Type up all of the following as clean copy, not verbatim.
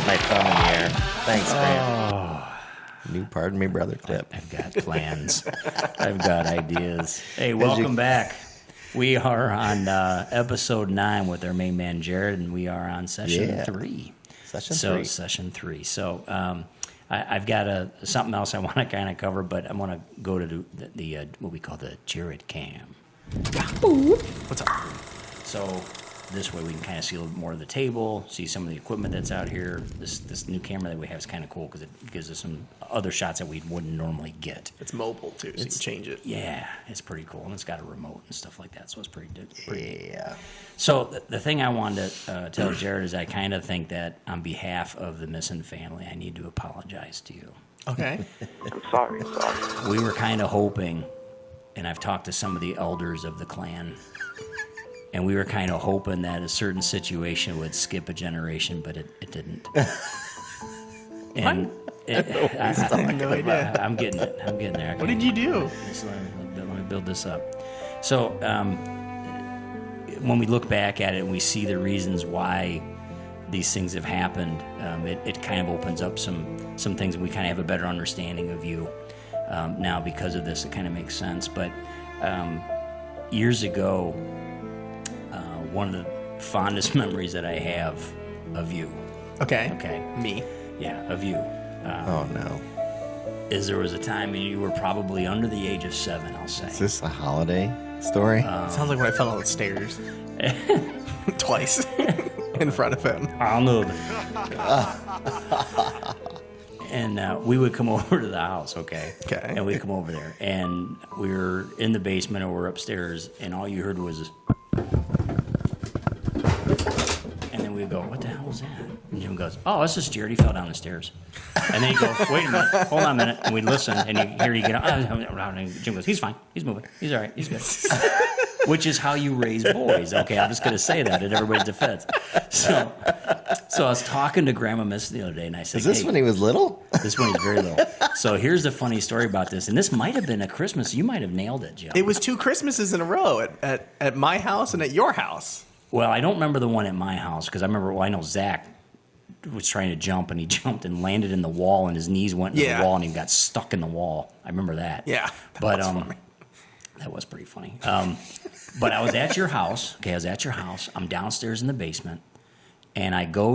my thumb in the air. Thanks, Grant. New Pardon Me Brother clip. I've got plans. I've got ideas. Hey, welcome back. We are on episode 9 with our main man, Jarod, and we are on session 3. Session 3. So I've got something else I want to kind of cover, but I want to go to the what we call the Jarod cam. What's up? So this way we can kind of see a little bit more of the table, see some of the equipment that's out here. This new camera that we have is kind of cool because it gives us some other shots that we wouldn't normally get. It's mobile, too, so you can change it. Yeah, it's pretty cool. And it's got a remote and stuff like that, so it's pretty neat. Yeah. So the thing I wanted to tell Jarod is I kind of think that on behalf of the missing family, I need to apologize to you. Okay. I'm sorry. We were kind of hoping, and I've talked to some of the elders of the clan, and we were kind of hoping that a certain situation would skip a generation, but it didn't. And I have no idea. I'm getting it. I'm getting there. What did you do? Let me build this up. So when we look back at it and we see the reasons why these things have happened, it kind of opens up some things, and we kind of have a better understanding of you now because of this. It kind of makes sense. But years ago, one of the fondest memories that I have of you. Okay. Me. Yeah, of you. Oh, no. Is there was a time when you were probably under the age of 7, I'll say. Is this a holiday story? Sounds like when I fell down the stairs. Twice. In front of him. I know. And we would come over to the house, okay? Okay. And we'd come over there. And we were in the basement or we're upstairs, and all you heard was... And then we'd go, what the hell was that? And Jim goes, oh, it's just Jarod. He fell down the stairs. And then he'd go, wait a minute, hold on a minute. And we'd listen, and you get up. And Jim goes, he's fine. He's moving. He's all right. He's good. Which is how you raise boys, okay? I'm just going to say that in everybody's defense. So I was talking to Grandma Miss the other day, and I said, Is this when he was little? This one is very little. So here's the funny story about this, and this might have been a Christmas. You might have nailed it, Joe. It was 2 Christmases in a row at my house and at your house. Well, I don't remember the one at my house because I remember. Well, I know Zach was trying to jump, and he jumped and landed in the wall, and his knees went into the wall, and he got stuck in the wall. I remember that. Yeah, but that was pretty funny. But I was at your house. Okay, I was at your house. I'm downstairs in the basement, and I go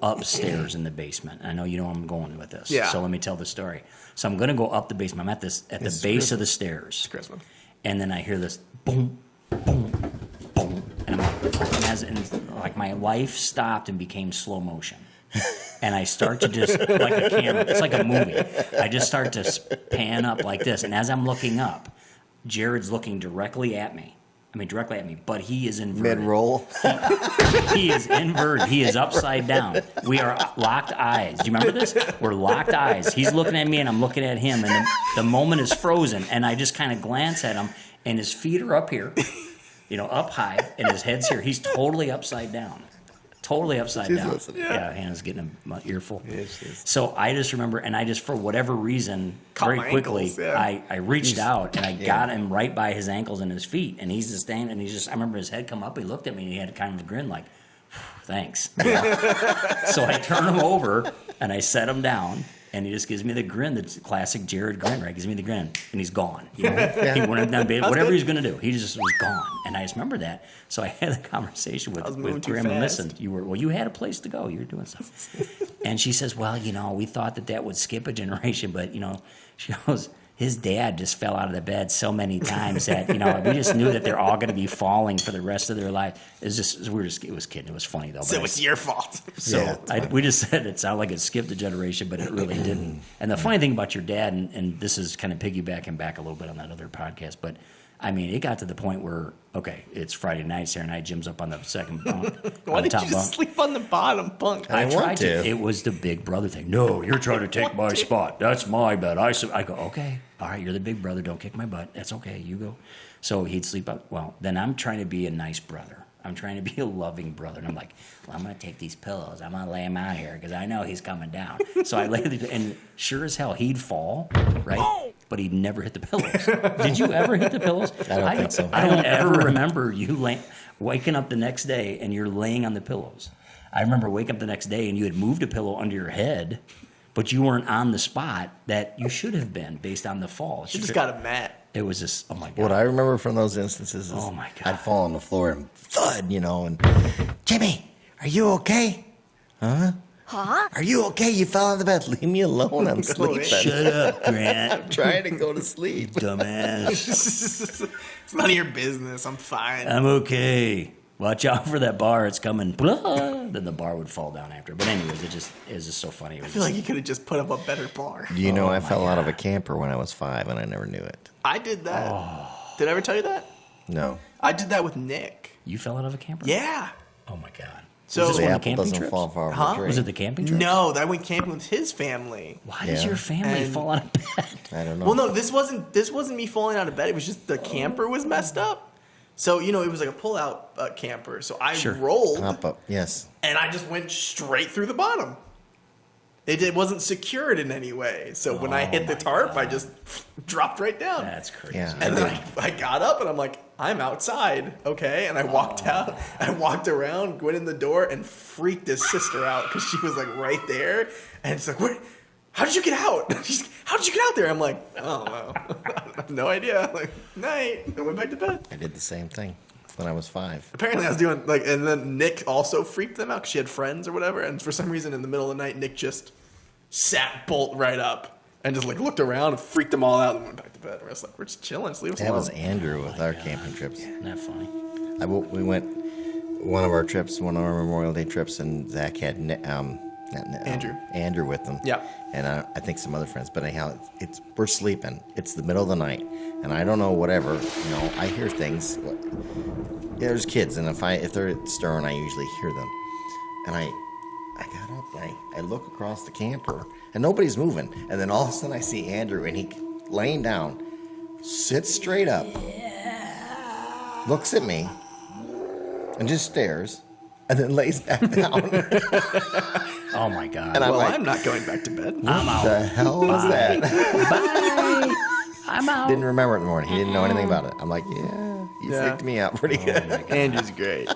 upstairs in the basement. I know you know where I'm going with this. Yeah. So let me tell the story. So I'm going to go up the basement. I'm at the base of the stairs. It's Christmas. And then I hear this boom, boom, boom, and like my life stopped and became slow motion. And I start to just, like a camera, it's like a movie. I just start to pan up like this. And as I'm looking up, Jarod's looking directly at me. But he is inverted. Mid-roll? He is inverted. He is upside down. We are locked eyes. Do you remember this? We're locked eyes. He's looking at me, and I'm looking at him, and the moment is frozen. And I just kind of glance at him, and his feet are up here, up high, and his head's here. He's totally upside down. Totally upside down. Listening. Yeah, Hannah's getting a earful. Yes. So I just remember, and I just, for whatever reason, very quickly, ankles, yeah. I reached out, and I got him right by his ankles and his feet. And he's just standing, and I remember his head come up, he looked at me, and he had kind of a grin like, thanks. So I turn him over, and I set him down, and he just gives me the grin, the classic Jarod grin, right? Gives me the grin, and he's gone. He went down, whatever he's going to do, he just was gone. And I just remember that. So I had a conversation with Grandma Missing. You had a place to go. You were doing something. And she says, well, we thought that would skip a generation, but, she goes, his dad just fell out of the bed so many times that, we just knew that they're all going to be falling for the rest of their life. It was kidding. It was funny, though. So it's your fault. So we just said it sounded like it skipped a generation, but it really didn't. And the funny thing about your dad, and this is kind of piggybacking back a little bit on that other podcast, but it got to the point where, okay, it's Friday night, Saturday night, Jim's up on the second bunk. Why did you just sleep on the bottom bunk? I tried to. It was the big brother thing. No, you're trying to take my spot. That's my bed. I go, okay, all right, you're the big brother. Don't kick my butt. That's okay. You go. So he'd sleep up. Well, then I'm trying to be a nice brother. I'm trying to be a loving brother. And I'm like, well, I'm going to take these pillows. I'm going to lay them out here because I know he's coming down. So I lay them, and sure as hell, he'd fall, right? But he'd never hit the pillows. Did you ever hit the pillows? I don't think so. I don't ever remember you waking up the next day and you're laying on the pillows. I remember waking up the next day and you had moved a pillow under your head, but you weren't on the spot that you should have been based on the fall. You just got a mat. It was just, oh my God. What I remember from those instances is Oh, my God. I'd fall on the floor and thud, and Jimmy, are you okay? Huh? Are you okay? You fell on the bed. Leave me alone. I'm sleeping. Shut up, Grant. I'm trying to go to sleep. Dumbass. It's none of your business. I'm fine. I'm okay. Watch out for that bar. It's coming. Blah. Then the bar would fall down after. But anyways, it was just so funny. It was I feel like you could have just put up a better bar. I fell out of a camper when I was 5 and I never knew it. I did that. Did I ever tell you that? No. I did that with Nick. You fell out of a camper? Yeah. Oh my God. So Was this The one of the apple camping doesn't trips? fall far Huh? from the tree. Was it the camping trip? No, I went camping with his family. Why does Yeah. your family And- fall out of bed? I don't know. Well, no, this wasn't me falling out of bed. It was just the camper was messed up. So it was like a pull-out camper. So I Sure. rolled Pop up. Yes. and I just went straight through the bottom. It wasn't secured in any way. So when I hit the tarp, I just dropped right down. That's crazy. Yeah. And then I got up and I'm like, I'm outside, okay? And I walked out. I walked around, went in the door, and freaked his sister out because she was like right there. And it's like, what? How did you get out? She's like, how did you get out there? I'm like, I don't know. I have no idea. I'm like, night. I went back to bed. I did the same thing when I was 5. Apparently I was doing and then Nick also freaked them out because she had friends or whatever. And for some reason in the middle of the night, Nick just sat bolt right up and just looked around and freaked them all out and went back to bed. I was like, we're just chilling. Just leave us That alone. was Andrew with our camping trips. Isn't that funny? We went one of our trips, one of our Memorial Day trips, and Zach had Andrew with them. Yeah. And I think some other friends. But anyhow, we're sleeping. It's the middle of the night, and I don't know whatever. I hear things. There's kids, and if they're stirring, I usually hear them. And I got up and I look across the camper, and nobody's moving. And then all of a sudden, I see Andrew, and he laying down, sits straight up, looks at me, and just stares, and then lays back down. Oh my God. And I'm Well, like, I'm not going back to bed. I'm what out. the hell was that? Bye. I'm out. Didn't remember it in the morning. He didn't know anything about it. I'm like, yeah, you Yeah. freaked me out pretty good. Andrew's great.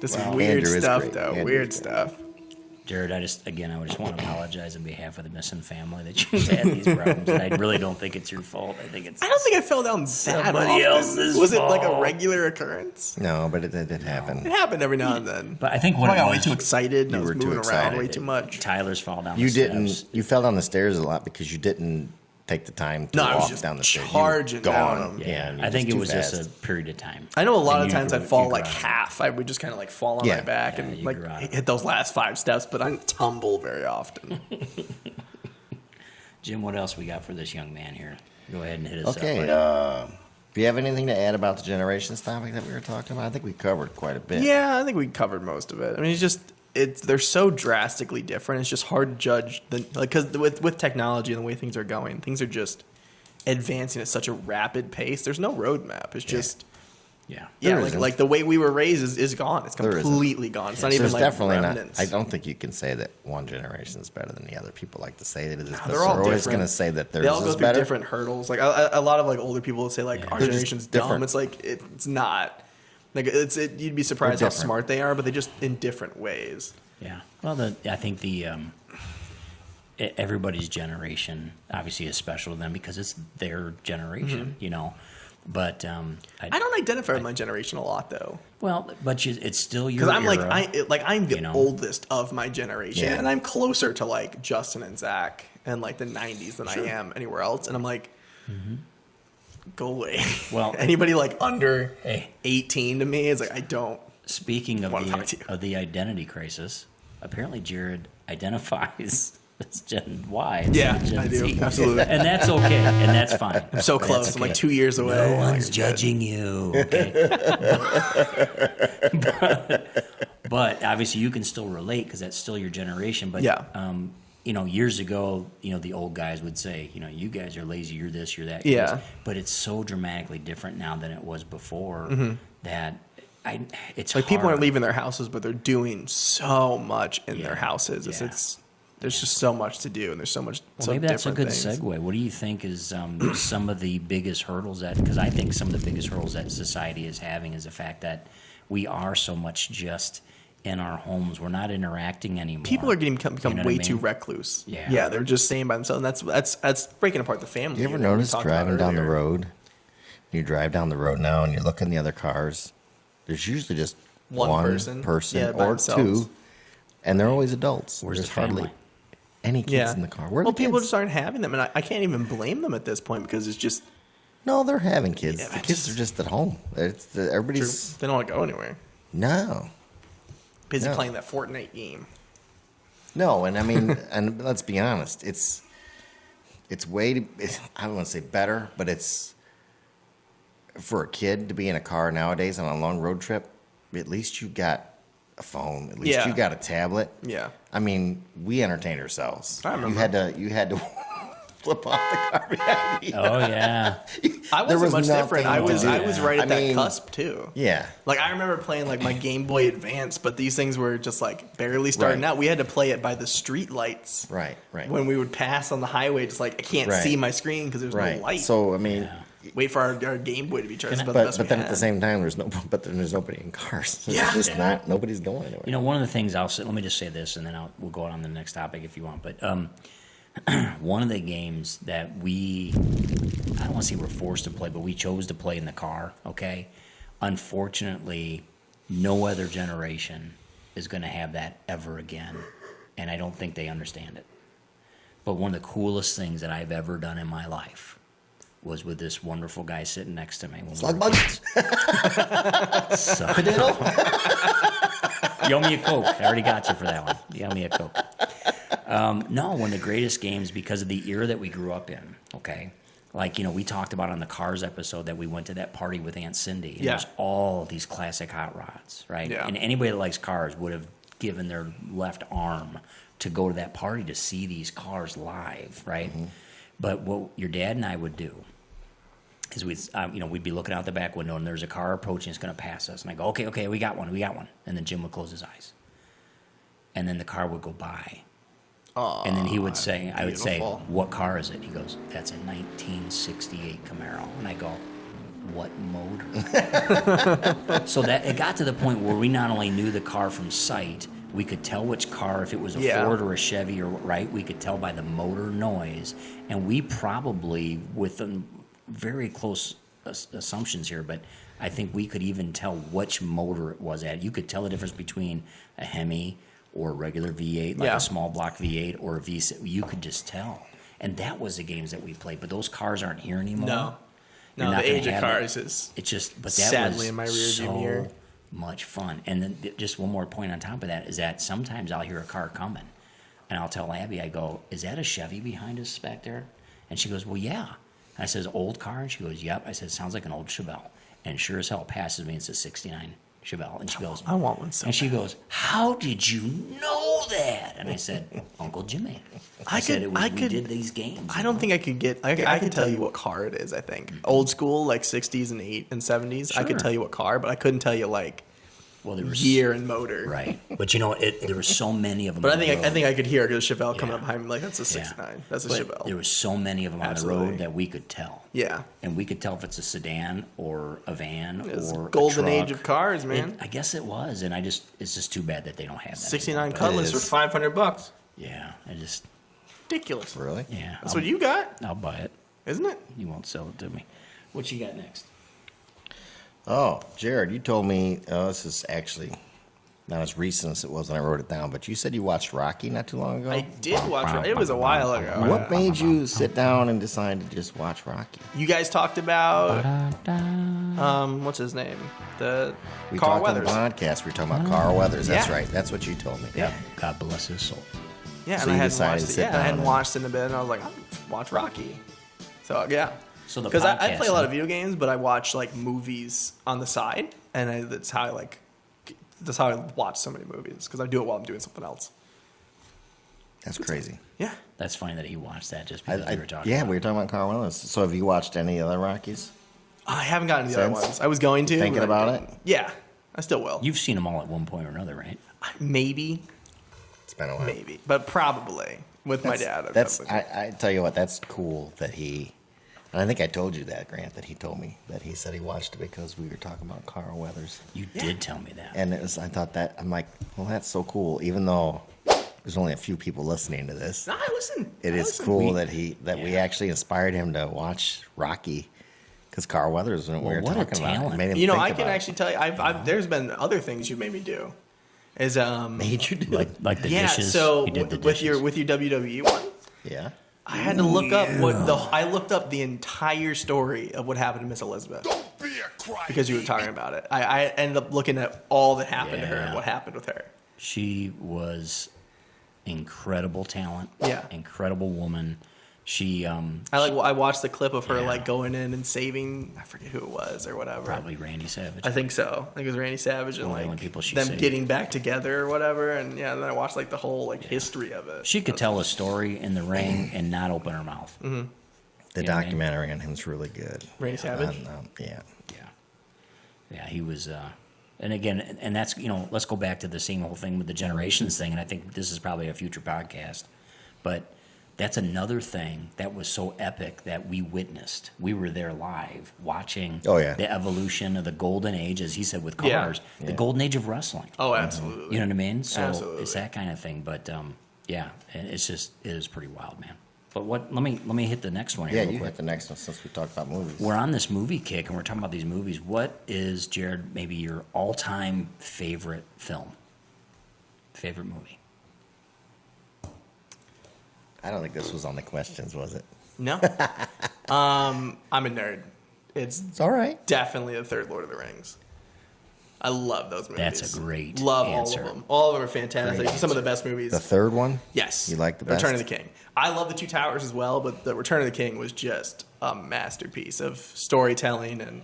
Just some Wow. weird Andrew is stuff, great. though. Andrew's Weird great. stuff. Jared, I just want to apologize on behalf of the missing family that you've had these problems. And I really don't think it's your fault. I think it's I don't think I fell down that Somebody often. else's Was it like a fault. regular occurrence? No, but it did happen. It happened every now and then. But I think what I it got way was, too excited and I You was were too moving around excited. way too much. Tyler's fall down You the didn't. steps. You fell down the stairs a lot because you didn't take the time to No, I was walk just down the stairs. You were charging down gone. them. Yeah, I think it was just just a period of time. I know a lot And of you times grew- I'd fall you like grew out of it. half. I would just kind of fall on Yeah. my back Yeah, and you like grew out of it. hit those last 5 steps, but I don't tumble very often. Jim, what else we got for this young man here? Go ahead and hit us Okay. up. Do you have anything to add about the generations topic that we were talking about? I think we covered quite a bit. Yeah, I think we covered most of it. I mean, they're so drastically different. It's just hard to judge because with technology and the way things are going, things are just advancing at such a rapid pace. There's no roadmap. It's just Yeah. There isn't. like the way we were raised is gone. It's There isn't. completely gone. It's not So even there's like definitely remnants. not. I don't think you can say that one generation is better than the other. People like to say that it is. But They're all always different. going to say that theirs They all go is through better. different hurdles. Like a lot of like older people will say like our They're just generation's dumb. different. It's like it's not. Like you'd be surprised They're how different. smart they are, but they just in different ways. Yeah. Well, I think everybody's generation obviously is special to them because it's their generation, But I don't identify with my generation a lot though, it's still your because I'm era. I'm the you know? oldest of my generation, Yeah. and I'm closer to like Justin and Zach and like the '90s than I am anywhere else. And I'm like, go away. Well- anybody like under 18 to me is like I don't. Speaking of Wanna talk to you. the identity crisis, apparently Jared identifies as Gen Y. Yeah, instead of Gen I do. Z. Absolutely. And that's okay, and that's fine. I'm so close. That's I'm like okay. 2 years away. No Like, one's it's good. judging you. Okay. but obviously, you can still relate because that's still your generation. But Yeah. years ago, the old guys would say, you guys are lazy. You're this. You're that. Yeah. But it's so dramatically different now than it was before that it's Like people hard. aren't leaving their houses, but they're doing so much in Yeah. their houses. Yeah. There's just so much to do, and there's so much. Well, so maybe that's a different good things. segue. What do you think is some of the biggest hurdles because I think some of the biggest hurdles that society is having is the fact that we are so much just in our homes. We're not interacting anymore. People are getting become You know what way I mean? too recluse. Yeah. they're just staying by themselves. And that's breaking apart the family. You ever we notice talked about driving down the earlier. road? You drive down the road now and you look in the other cars. There's usually just One person, yeah, by or themselves. two, and they're always adults. Where's There's the family? hardly any kids in the car. Where are Well, the people kids? just aren't having them, and I can't even blame them at this point because it's just No, they're having kids. Yeah, the but kids are just at home. Everybody's they don't want to go anywhere. no. Busy No. playing that Fortnite game. No, and I mean, and let's be honest, it's I don't want to say better, but it's for a kid to be in a car nowadays on a long road trip. At least you got a phone. At least Yeah. you got a tablet. Yeah. I mean, we entertained ourselves. I remember. You had to flip off the car behind me. Oh yeah. I There wasn't was much different. nothing to I do. was right at I that mean, cusp too. Yeah. Like I remember playing like my Game Boy Advance, but these things were just like barely starting Right. out. We had to play it by the street lights. Right. When we would pass on the highway, just like I can't Right. see my screen because there's Right. no light. So I mean, Wait for our Game Boy to be charged. but then at the same time, there's nobody in cars. So Yeah. There's just not nobody's going anywhere. You know, one of the things I'll say, let me just say this, and then we'll go on to the next topic if you want. But one of the games that I don't want to say we're forced to play, but we chose to play in the car, okay? Unfortunately, no other generation is going to have that ever again, and I don't think they understand it. But one of the coolest things that I've ever done in my life was with this wonderful guy sitting next to me. When Slug we were bug. kids. So, you owe me a Coke. I already got you for that one. You owe me a Coke. No, one of the greatest games because of the era that we grew up in, okay? Like, you know, we talked about on the Cars episode that we went to that party with Aunt Cindy. And Yeah. there's all these classic hot rods, right? Yeah. And anybody that likes cars would have given their left arm to go to that party to see these cars live, right? Mm-hmm. But what your dad and I would do is we'd be looking out the back window and there's a car approaching, it's going to pass us. And I go, okay, we got one. And then Jim would close his eyes. And then the car would go by. And then he would say, I would say, beautiful. what car is it? He goes, that's a 1968 Camaro. And I go, what motor? So that it got to the point where we not only knew the car from sight, we could tell which car, if it was a Yeah. Ford or a Chevy, or right, we could tell by the motor noise. And we probably, with them very close assumptions here, but I think we could even tell which motor it was at. You could tell the difference between a Hemi or a regular V8, like Yeah. a small block V8 or a V6. You could just tell. And that was the games that we played. But those cars aren't here anymore. No. You're No, not the gonna age of have it. cars is It's just, but that sadly was in my rearview mirror. so much fun. And then just one more point on top of that is that sometimes I'll hear a car coming, and I'll tell Abby, I go, "Is that a Chevy behind us back there?" And she goes, "Well, yeah." And I says, "Old car?" And she goes, "Yep." I said, "Sounds like an old Chevelle." And sure as hell passes me. It's a '69 Chevelle. And she goes, I want one so and she goes, "How did you know that?" And I said, "Uncle Jimmy." I said, "It was, we did these games." I don't think I could get. I could tell you what car it is. I think old school, like '60s and '70s. I could Sure. tell you what car, but I couldn't tell you like Well, there was year and motor. right, but you know, there were so many of them. But on the road. I think I could hear because Chevelle coming Yeah. up behind me. Like that's a '69. That's a But Chevelle. there were so many of them on the Absolutely. road that we could tell. Yeah. And we could tell if it's a sedan or a van It's or golden a truck. age of cars, man. I guess it was, and it's just too bad that they don't have that. '69 anymore, but- Cutlass It for is. $500. Yeah, Ridiculous. Really? yeah. That's what you got, I'll buy it. isn't it? You won't sell it to me. What you got next? Oh, Jared, you told me this is actually not as recent as it was when I wrote it down, but you said you watched Rocky not too long ago. I did watch it. It was a while ago. What made you sit down and decide to just watch Rocky? You guys talked about what's his name? The We Carl talked Weathers. on the podcast. We were talking about Carl Weathers. That's Yeah. right. That's what you told me. Yeah. God bless his soul. Yeah, So and I you hadn't decided watched to it. sit Yeah, I down hadn't and- watched it in a bit, and I was like, I'll watch Rocky. So yeah, So the because I podcast, play a lot huh? of video games, but I watch like movies on the side, and that's how I watch so many movies because I do it while I'm doing something else. That's crazy. Yeah, That's funny that he watched that just because we were talking. Yeah, about we were talking about Carl Weathers. So have you watched any other Rockies? I haven't gotten to the other Since? ones. I was going to. Thinking but I about didn't. it? Yeah, I still will. You've seen them all at one point or another, right? Maybe, It's been a while. but probably with my dad. I've That's definitely- I tell you what, that's cool that he And I think I told you that, Grant, that he told me that he said he watched it because we were talking about Carl Weathers. You did tell me that. And I thought that, I'm like, well, that's so cool. Even though there's only a few people listening to this. I listen. It is cool that we actually inspired him to watch Rocky. Because Carl Weathers, when we were what a talking about it, talent. made him You know, think I can about actually tell you, there's been other things you made me do. made you do it. Like the Yeah, dishes. so He did the with your dishes. WWE one, Yeah. I had to look up I looked up the entire story of what happened to Miss Elizabeth because you were talking about it. I ended up looking at all that happened to her and Yeah. what happened with her. She was incredible talent. Yeah. Incredible woman. She I watched the clip of her Yeah. like going in and saving, I forget who it was or whatever. probably Randy Savage. I think so. I think it was Randy Savage and one of the like only people she them saved. getting back together or whatever. And yeah, and then I watched like the whole like history of it. She could tell a story in the ring and not open her mouth. The You know what I mean? documentary on him is really good. Randy Savage? Yeah. Yeah, he was. And again, and that's, let's go back to the same whole thing with the generations thing. And I think this is probably a future podcast. But that's another thing that was so epic that we witnessed. We were there live watching the evolution of the golden age, as he said, with cars, the golden age of wrestling. Oh, absolutely. You know what I mean? So Absolutely. it's that kind of thing. But yeah, and it is pretty wild, man. But let me hit the next one here Yeah, real you quick. hit the next one since we talked about movies. We're on this movie kick, and we're talking about these movies. What is, Jared, maybe your all-time favorite film? Favorite movie? I don't think this was on the questions, was it? No. I'm a nerd. It's all right. definitely the third Lord of the Rings. I love those movies. That's a great Love answer. all of them. All of them are fantastic. Great Some of the best movies. The third one? Yes. You like the best? Return of the King. I love the Two Towers as well, but the Return of the King was just a masterpiece of storytelling and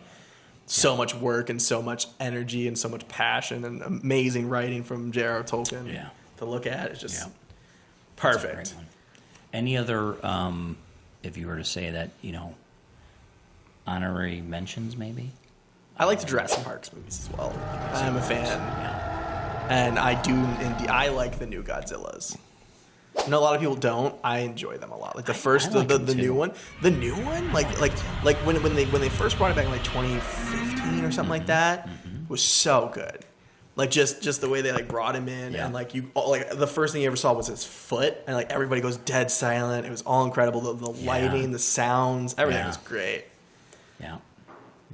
so much work and so much energy and so much passion and amazing writing from Jarod Tolkien Yeah. to look at. It's just Yeah. perfect. That's a great one. Any other, if you were to say that, honorary mentions maybe? I like the Jurassic Park movies as well. I'm a fan. Yeah. And I do, indeed, I like the new Godzillas. I know a lot of people don't. I enjoy them a lot. Like the first, I like the them too. new one, like when they first brought it back in like 2015 or something like that, was so good. Like just the way they like brought him in and like the first thing you ever saw was his foot and like everybody goes dead silent. It was all incredible. The lighting, the sounds, everything was great. Yeah.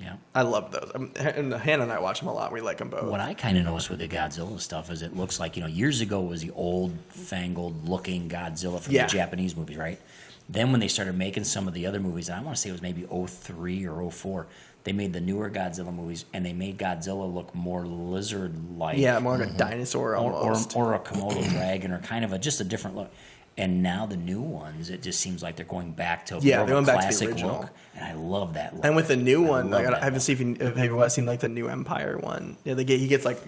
Yeah. I loved those. And Hannah and I watch them a lot. We like them both. What I kind of noticed with the Godzilla stuff is it looks like, years ago it was the old fangled looking Godzilla from the Japanese movies, right? Then when they started making some of the other movies, and I want to say it was maybe 03 or 04, they made the newer Godzilla movies and they made Godzilla look more lizard-like. Yeah, more like a dinosaur almost. Or a Komodo dragon or kind of just a different look. And now the new ones, it just seems like they're going back to more of a classic look. And I love that look. And with the new one, like I haven't seen. seen. Have you seen like the new Empire one? Yeah, he gets like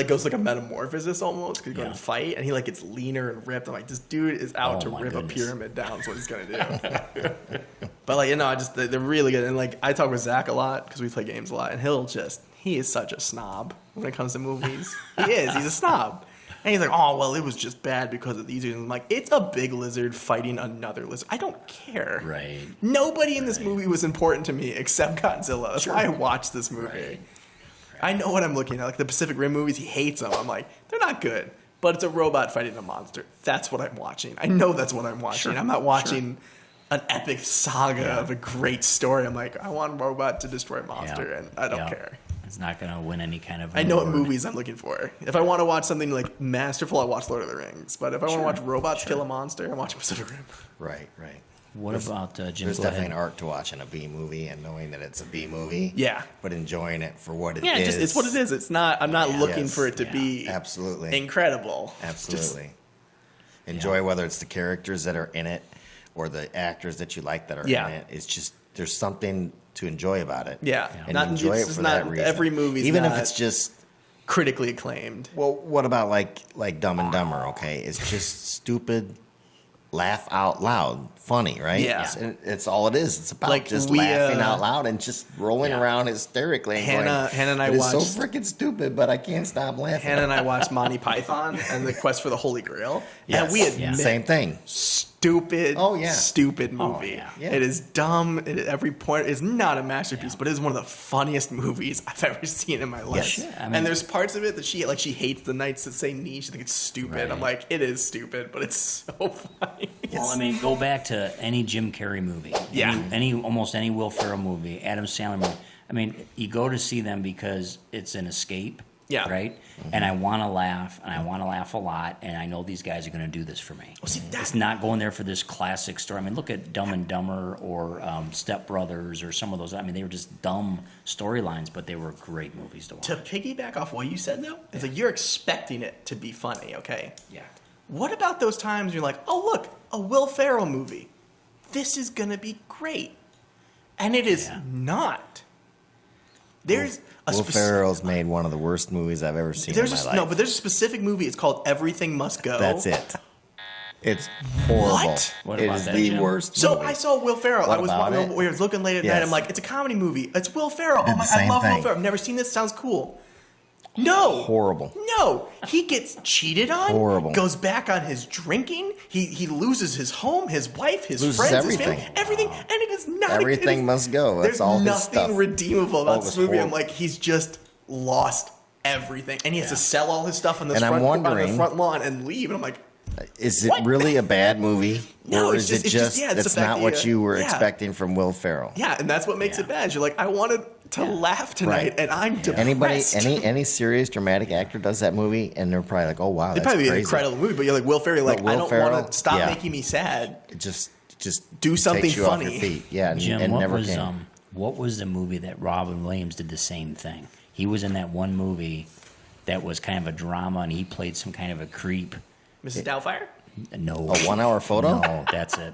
goes like a metamorphosis almost because he's going to fight, and he like gets leaner and ripped. I'm like, this dude is out to rip a pyramid down. That's what he's gonna do. But like they're really good. And like I talk with Zach a lot because we play games a lot, and he is such a snob when it comes to movies. He's a snob. And he's like, oh, well, it was just bad because of these reasons. I'm like, it's a big lizard fighting another lizard. I don't care. Right. Nobody in this movie was important to me except Godzilla. That's why I watched this movie. Right. I know what I'm looking at. Like the Pacific Rim movies, he hates them. I'm like, they're not good. But it's a robot fighting a monster. That's what I'm watching. I know that's what I'm watching. Sure. I'm not watching an epic saga of a great story. I'm like, I want a robot to destroy a monster, and I don't care. It's not going to win any kind of. I know what award. movies I'm looking for. If I want to watch something like masterful, I watch Lord of the Rings. But if I want to watch robots kill a monster, I'm watching Pacific Rim. Right. What about Jim? There's Go definitely ahead. an art to watching a B movie and knowing that it's a B movie. Yeah. But enjoying it for what it is. Yeah, it's what it is. It's not. I'm not looking Yes. for it to be Absolutely. incredible. Absolutely. Enjoy whether it's the characters that are in it or the actors that you like that are in it. It's just there's something to enjoy about it. Yeah. And Not- enjoy it it's for not- that reason. every movie's even if not- it's just critically acclaimed. well, what about like Dumb and Dumber? Okay, it's just stupid, laugh out loud, funny, right? Yeah. It's all it is. It's about Like, just we, laughing out loud and just rolling around hysterically. And Hannah and I it's so watched- freaking stupid, but I can't stop laughing. Hannah and I watched Monty Python and the Quest for the Holy Grail. Yes. And we admit Same thing. stupid stupid, stupid movie. Yeah. It is dumb. At every point, it's not a masterpiece, but it is one of the funniest movies I've ever seen in my life. Yes. I mean, and there's parts of it that she hates the knights that say knee. She thinks it's stupid. Right. I'm like, it is stupid, but it's so funny. Well, I mean, go back to any Jim Carrey movie. Yeah. Almost any Will Ferrell movie, Adam Sandler movie. I mean, you go to see them because it's an escape. Yeah. Right? Mm-hmm. And I want to laugh, and I want to laugh a lot, and I know these guys are going to do this for me. Well, see, it's not going there for this classic story. I mean, look at Dumb and Dumber or Step Brothers or some of those. I mean, they were just dumb storylines, but they were great movies to watch. To piggyback off what you said, though, it's like you're expecting it to be funny, okay? Yeah. What about those times you're like, oh, look, a Will Ferrell movie. This is going to be great. And it is not. There's Will Ferrell's made one of the worst movies I've ever seen in my life. No, but there's a specific movie. It's called Everything Must Go. That's it. It's horrible. What? It about is that, the Jim? worst So movie. I saw Will Ferrell. What about it? We were looking late at night. I'm like, it's a comedy movie. It's Will Ferrell. Did Oh the my, I same love Will thing. Ferrell. I've never seen this. Sounds cool. No. Horrible. No. He gets cheated on. Horrible. Goes back on his drinking. He loses his home, his wife, his Loses friends, everything. his family, everything. And it is not. Everything must go. That's There's all his nothing stuff. redeemable Oh, about it this was movie. I'm horrible. like, he's just lost everything, and he has to sell all his stuff on the And I'm on the wondering- front lawn and leave. And I'm like, Is it What? really a bad movie? No, or it's is just- it it's just, just- it's the that's fact not that what you were yeah. expecting from Will Ferrell? yeah, and that's what makes it bad. You're like, I wanted to laugh tonight, Right. and I'm depressed. Any serious dramatic actor does that movie, and they're probably like, oh wow, It'd that's probably be an crazy. incredible movie, but you're like, Will Ferrell, you're like, Will I don't Ferrell, want to stop yeah. making me sad. It just Do something takes you funny. off your feet. Yeah, and, Jim, and what never was can. what was the movie that Robin Williams did the same thing? He was in that one movie that was kind of a drama, and he played some kind of a creep. Mrs. Doubtfire? No, A 1 hour photo? No, that's it.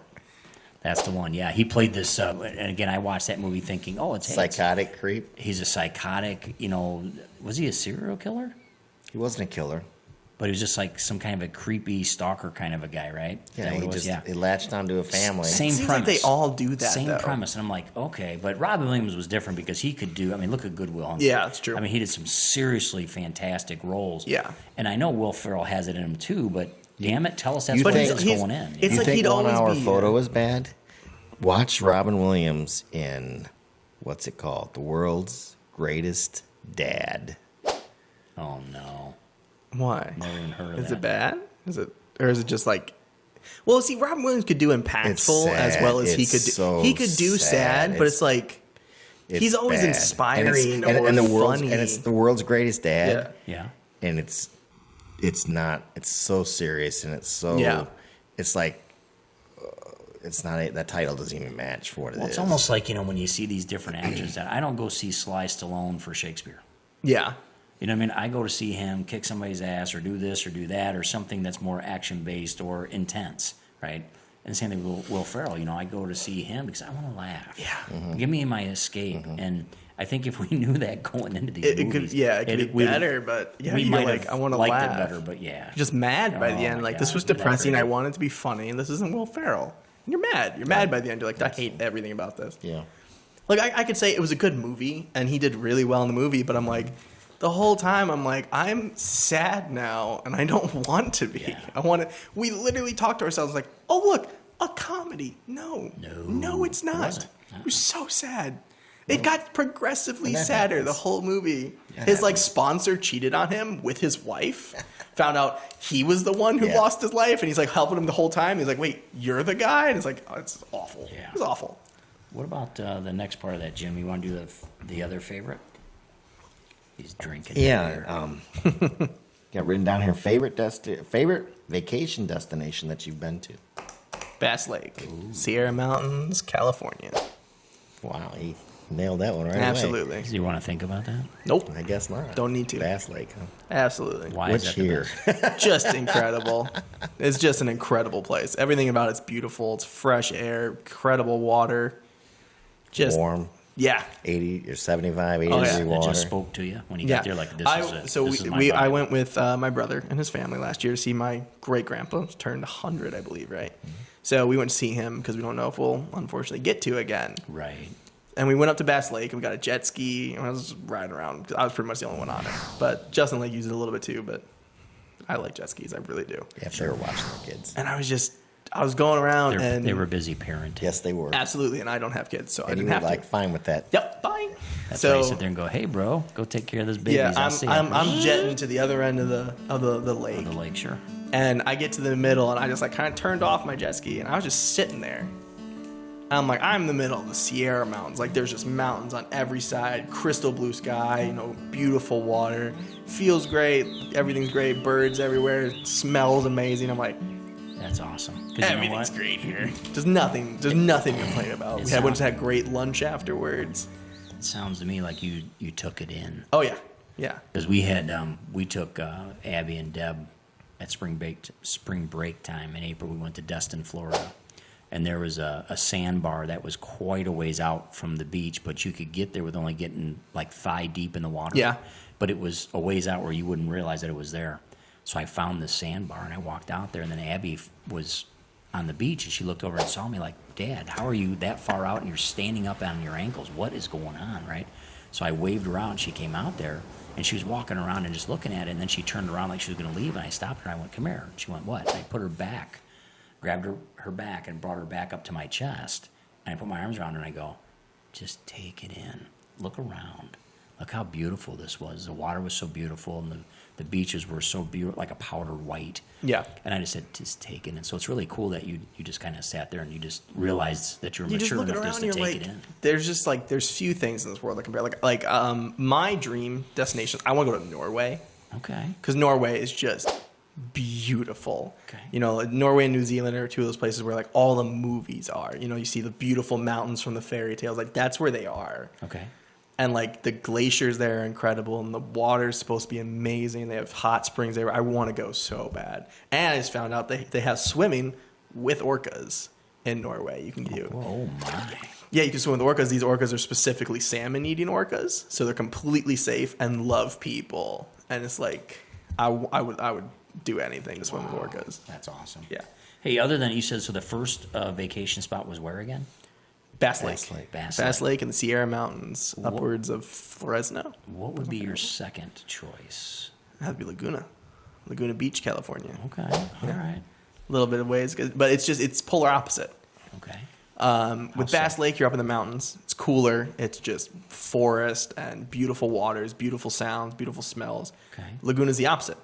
That's the one. Yeah, he played this. And again, I watched that movie thinking, oh, it's Psychotic creep. He's a psychotic. You know, was he a serial killer? He wasn't a killer. But he was just like some kind of a creepy stalker kind of a guy, right? Is Yeah, that what he it was? just Yeah. he latched onto a family. Same Seems premise. like they all do that, Same though. premise. And I'm like, okay. But Robin Williams was different because he could do, I mean, look at Good Will Hunting. Yeah, that's true. I mean, he did some seriously fantastic roles. Yeah. And I know Will Ferrell has it in him too, but damn it, tell us that's You what think- he's going in. It's you like think he'd 1 always hour be- photo is bad? Watch Robin Williams in what's it called? The World's Greatest Dad. Oh, no. Why? Never even heard of Is that. it bad? Or is it just like? Well, see, Robin Williams could do impactful as well as he It's could do. so He could do sad, but it's like he's always bad. inspiring and or the world's, funny. and it's the world's greatest dad. Yeah. And it's not. It's so serious, and it's so. Yeah. It's like. It's not. That title doesn't even match for what it Well, is. it's almost like, you know, when you see these different actors that I don't go see Sly Stallone for Shakespeare. Yeah. You know what I mean? I go to see him kick somebody's ass or do this or do that or something that's more action based or intense, right? And the same thing with Will Ferrell. You know, I go to see him because I want to laugh. Yeah. Mm-hmm. Give me my escape. And I think if we knew that going into these It could, movies, it could be we'd- better, but yeah, we you're might like, have I want to liked laugh. it better, but yeah. Just mad by the Oh, end. my Like, this God, was that's depressing. I crazy. want it to be funny, and this isn't Will Ferrell. And you're mad. You're mad by the end. You're like, I hate everything about this. Yeah. Like, I could say it was a good movie, and he did really well in the movie, but I'm like, the whole time, I'm like, I'm sad now, and I don't want to be. Yeah. I want to. We literally talked to ourselves like, oh, look, a comedy. No, it's it not. wasn't. It was so sad. It got progressively And that sadder happens. the whole movie. That His like happens. sponsor cheated on him with his wife. Found out he was the one who Yeah. lost his life, and he's like helping him the whole time. He's like, "Wait, you're the guy?" And it's like, "Oh, it's awful. Yeah. It's awful." What about the next part of that, Jim? You want to do the other favorite? He's drinking. Yeah. Got written down here. Favorite vacation destination that you've been to. Bass Lake, Sierra Mountains, California. Wow, he nailed that one right away. Absolutely. Do you want to think about that? Nope. I guess not. Don't need to. Bass Lake, huh? Absolutely. Why Which is that the year? best? Just incredible. It's just an incredible place. Everything about it's beautiful. It's fresh air, incredible water. Just Warm, yeah. 80 or 75, 80 Oh, yeah. degree That water. just spoke to you when you Yeah. got there. Like this is so this is my I vibe. went with my brother and his family last year to see my great grandpa. Turned 100, I believe, right? Mm-hmm. So we went to see him because we don't know if we'll unfortunately get to again. Right. And we went up to Bass Lake and we got a jet ski and I was riding around. I was pretty much the only one on it, but Justin Lake used it a little bit too. But I like jet skis, I really do. Yeah, if they were watching their kids. And I was just, I was going around and they were busy parenting. Yes, they were. absolutely, and I don't have kids, so I And you didn't were have like to. fine with that. Yep, bye. That's why you sit there and go, "Hey, bro, go take care of this baby." yeah, I'll see you." I'm jetting to the other end of the lake, the lake, sure. and I get to the middle, and I just like kind of turned off my jet ski, and I was just sitting there. I'm like, I'm in the middle of the Sierra Mountains. Like, there's just mountains on every side, crystal blue sky, beautiful water. Feels great. Everything's great. Birds everywhere. It smells amazing. I'm like, That's awesome. 'Cause you know everything's what? great here. There's nothing to complain about. We went to had great lunch afterwards. It sounds to me like you took it in. Oh, yeah. Yeah. Because we took Abby and Deb at spring break time in April. We went to Destin, Florida, and there was a sandbar that was quite a ways out from the beach, but you could get there with only getting like thigh deep in the water. Yeah. But it was a ways out where you wouldn't realize that it was there. So I found this sandbar and I walked out there, and then Abby was on the beach and she looked over and saw me like, "Dad, how are you that far out and you're standing up on your ankles? What is going on?" Right? So I waved around. She came out there and she was walking around and just looking at it, and then she turned around like she was going to leave, and I stopped her and I went, "Come here." She went, "What?" And I put her back, grabbed her back and brought her back up to my chest, and I put my arms around her and I go, "Just take it in. Look around. Look how beautiful this was. The water was so beautiful, and the beaches were so beautiful, like a powder white." Yeah. And I just said, "Just take it in." So it's really cool that you just kind of sat there and you just realized that you were You just mature look enough around just and to you're take like, it in. there's just like, there's few things in this world that compare. Like my dream destination, I want to go to Norway, Okay. because Norway is just beautiful. Okay. Norway and New Zealand are two of those places where like all the movies are. You see the beautiful mountains from the fairy tales. Like, that's where they are. Okay. And like the glaciers there are incredible, and the water's supposed to be amazing. They have hot springs there. I want to go so bad. And I just found out they have swimming with orcas in Norway. You can do. Oh my. Yeah, you can swim with orcas. These orcas are specifically salmon-eating orcas, so they're completely safe and love people. And it's like, I would do anything to swim with orcas. That's awesome. Yeah. Hey, other than you said, so the first vacation spot was where again? Bass Lake. Bass Lake. Bass Lake in the Sierra Mountains, upwards of Fresno. What would be your second choice? That'd be Laguna Beach, California. Okay. All right. A little bit of ways, but it's polar opposite. Okay. With Bass Lake, you're up in the mountains. It's cooler. It's just forest and beautiful waters, beautiful sounds, beautiful smells. Okay. Laguna's the opposite.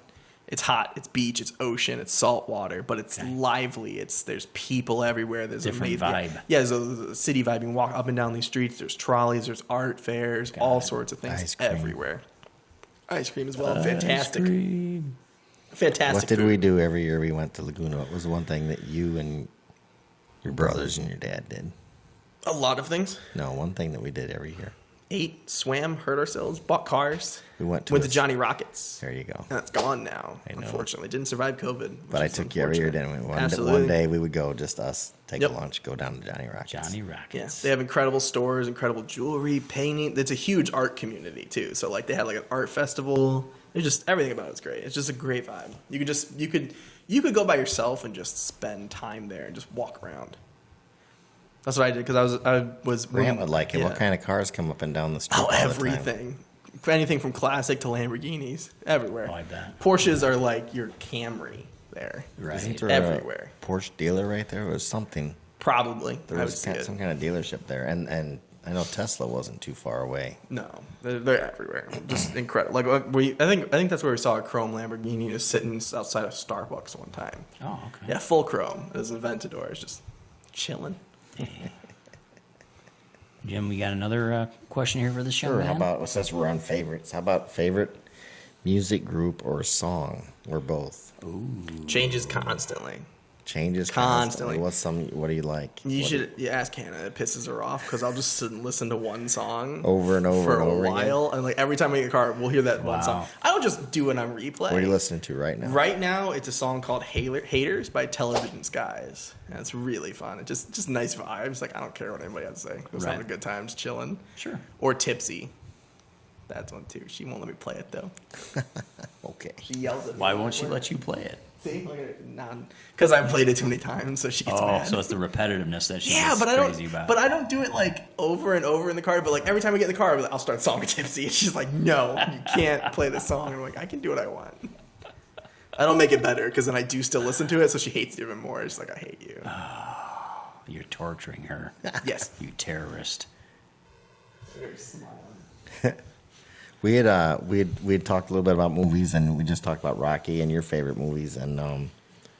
It's hot. It's beach. It's ocean. It's salt water, but it's lively. There's people everywhere. There's Different amazing vibe. Yeah, there's a city vibe. You can walk up and down these streets. There's trolleys. There's art fairs. All sorts of things Ice cream. everywhere. Ice cream as well. Fantastic. Fantastic. What did food. we do every year we went to Laguna? What was the one thing that you and your brothers and your dad did? A lot of things. No, one thing that we did every year. Ate, swam, hurt ourselves, bought cars. We went to Johnny Rockets. There you go. And that's gone now, I know. unfortunately. Didn't survive COVID. But I which is took you every year, unfortunate. didn't we? Absolutely. One day we would go, just us, take Yep. a lunch, go down to Johnny Rockets. Johnny Yeah, Rockets. they have incredible stores, incredible jewelry, painting. It's a huge art community too. So like they had like an art festival. There's just everything about it's great. It's just a great vibe. You could go by yourself and just spend time there and just walk around. That's what I did because I was. Grant would like it. Yeah. What kind of cars come up and down the street? Oh, all the time? everything. Anything from classic to Lamborghinis, everywhere. Oh, I bet. Porsches are like your Camry there. Right. Isn't there Everywhere. a Porsche dealer right there? It was something. Probably. There I was would see it. some kind of dealership there, and I know Tesla wasn't too far away. No, they're everywhere. Just incredible. Like I think that's where we saw a chrome Lamborghini just sitting outside of Starbucks one time. Oh, okay. Yeah, full chrome. It was an Aventador. It's just chilling. Jim, we got another question here for this young Sure. man. How about, since we're on favorites, how about favorite music group or song or both? Changes constantly. Changes Constantly. What do you like? You ask Hannah. It pisses her off because I'll just sit and listen to one song Over and over for and over a again? while, and like every time we get in the car, we'll hear that one song. Wow. I don't just do it on replay. What are you listening to right now? Right now, it's a song called "Haters" by Television Skies, and it's really fun. It's just nice vibes. Like I don't care what anybody has to say. We're Right. having a good time, just chilling. Sure. Or "Tipsy." That's one too. She won't let me play it though. Okay. She yells at me. Why won't she let you play it? See, because I've played it too many times, so she gets Oh, mad. so it's the repetitiveness that she's Yeah, but I crazy don't. about. But I don't do it like over and over in the car. But like every time we get in the car, I'll start song with Tipsy, and she's like, "No, you can't play this song." And I'm like, "I can do what I want." I don't make it better because then I do still listen to it, so she hates it even more. It's like, I hate you. You're torturing her. Yes. You terrorist. We had talked a little bit about movies, and we just talked about Rocky and your favorite movies, and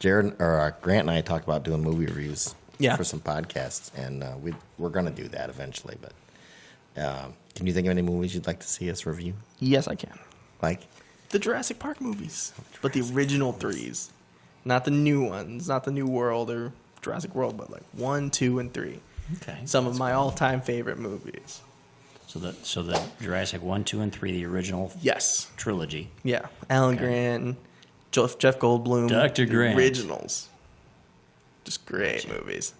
Grant and I talked about doing movie reviews for some podcasts, and we're gonna do that eventually. But can you think of any movies you'd like to see us review? Yes, I can. Like The Jurassic Park movies, but the original 3s, not the new ones, not the New World or Jurassic World, but like 1, 2, and 3. Okay. Some of my all-time favorite movies. So the Jurassic 1, 2, and 3, the original Yes. trilogy. Yeah. Alan Grant, Jeff Goldblum. Dr. the Grant. Originals. Just great movies.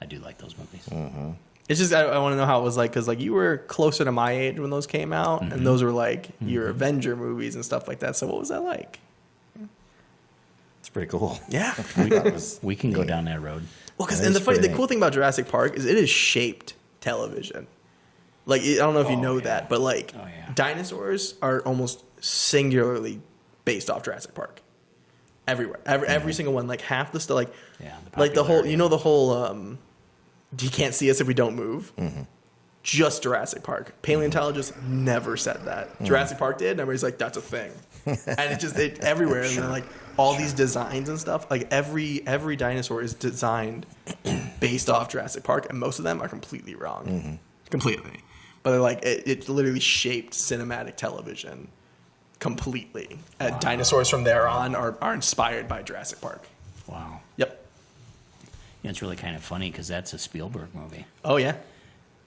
I do like those movies. Mm-hmm. It's just I want to know how it was like, because like you were closer to my age when those came out, and those were like your Avenger movies and stuff like that. So what was that like? it's pretty cool. Yeah. We can go down that road. Well, because That and is the pretty cool thing about Jurassic Park is it is shaped television. Like I don't know if you know that, but like dinosaurs are almost singularly based off Jurassic Park. Everywhere, every single one. Like half the stuff, like the whole. You know the whole. You can't see us if we don't move. Just Jurassic Park. Paleontologists never said that. Jurassic Park did, and everybody's like, that's a thing. And it just everywhere. And then like all these designs and stuff. Like every dinosaur is designed based off Jurassic Park, and most of them are completely wrong. Completely. But like it literally shaped cinematic television completely. Dinosaurs from there on are inspired by Jurassic Park. Wow. Yep. Yeah, it's really kind of funny because that's a Spielberg movie. Oh yeah.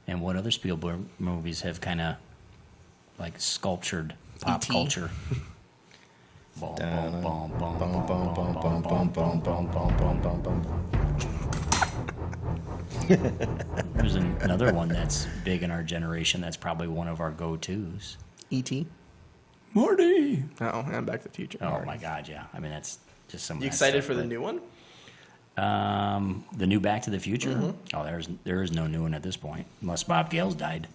And what other Spielberg movies have kind of like sculptured pop E.T. culture? Boom, boom, boom, boom, boom, boom, boom, boom, boom, boom, boom. There's another one that's big in our generation. That's probably one of our go-tos. E.T. Marty. Oh, and Back to the Future. Oh my God, yeah. I mean, that's just some. You excited for the new one? The new Back to the Future? Oh, there is no new one at this point, unless Bob Gale's died.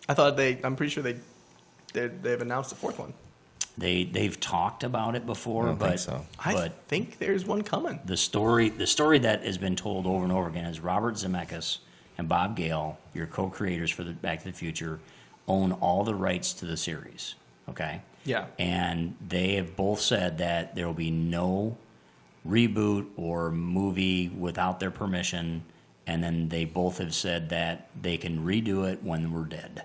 I thought I'm pretty sure they've announced the fourth one. They've talked about it before, but I think there's one coming. the story that has been told over and over again is Robert Zemeckis and Bob Gale, your co-creators for the Back to the Future, own all the rights to the series. Okay. Yeah. And they have both said that there will be no reboot or movie without their permission, and then they both have said that they can redo it when we're dead.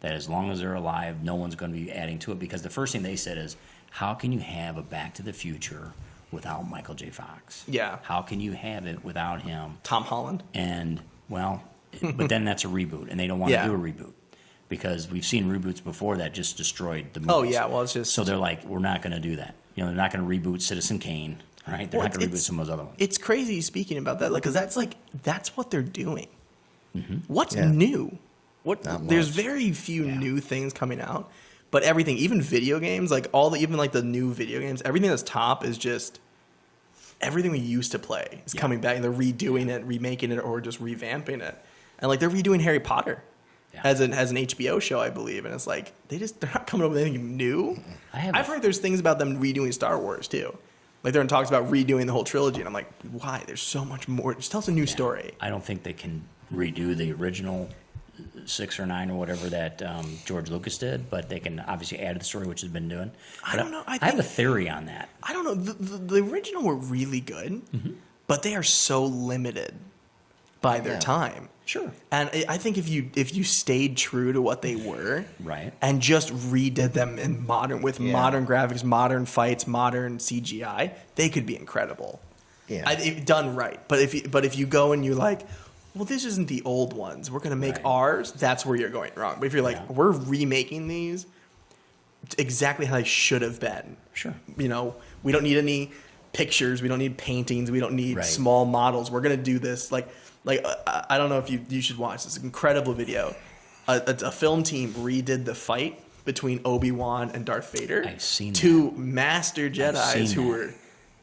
That as long as they're alive, no one's going to be adding to it, because the first thing they said is, how can you have a Back to the Future without Michael J. Fox? Yeah. How can you have it without him? Tom Holland. And, well, but then that's a reboot, and they don't want to do a reboot, because we've seen reboots before that just destroyed the movies. Oh, yeah, well, it's just... So they're like, we're not going to do that. You know, they're not going to reboot Citizen Kane, right? They're not going to reboot some of those other ones. It's crazy speaking about that, because that's what they're doing. What's new? There's very few new things coming out, but everything, even video games, like even the new video games, everything that's top is just everything we used to play is coming back, and they're redoing it, remaking it, or just revamping it. And like they're redoing Harry Potter as an HBO show, I believe, and it's like they're not coming up with anything new. I've heard there's things about them redoing Star Wars too. Like they're in talks about redoing the whole trilogy, and I'm like, why? There's so much more. Just tell us a new story. I don't think they can redo the original 6 or 9 or whatever that George Lucas did, but they can obviously add to the story, which has been doing. But I don't know. I have a theory on that. I don't know. The original were really good, but they are so limited by their time. Sure. And I think if you stayed true to what they were, right, and just redid them in modern graphics, modern fights, modern CGI, they could be incredible. Yeah. Done right. But if you go and you're like, well, this isn't the old ones, we're going to make ours, that's where you're going wrong. But if you're like, we're remaking these exactly how they should have been. Sure. You know, we don't need any pictures, we don't need paintings, we don't need small models. We're going to do this like I don't know if you should watch this incredible video. A film team redid the fight between Obi-Wan and Darth Vader. I've seen two master Jedis who were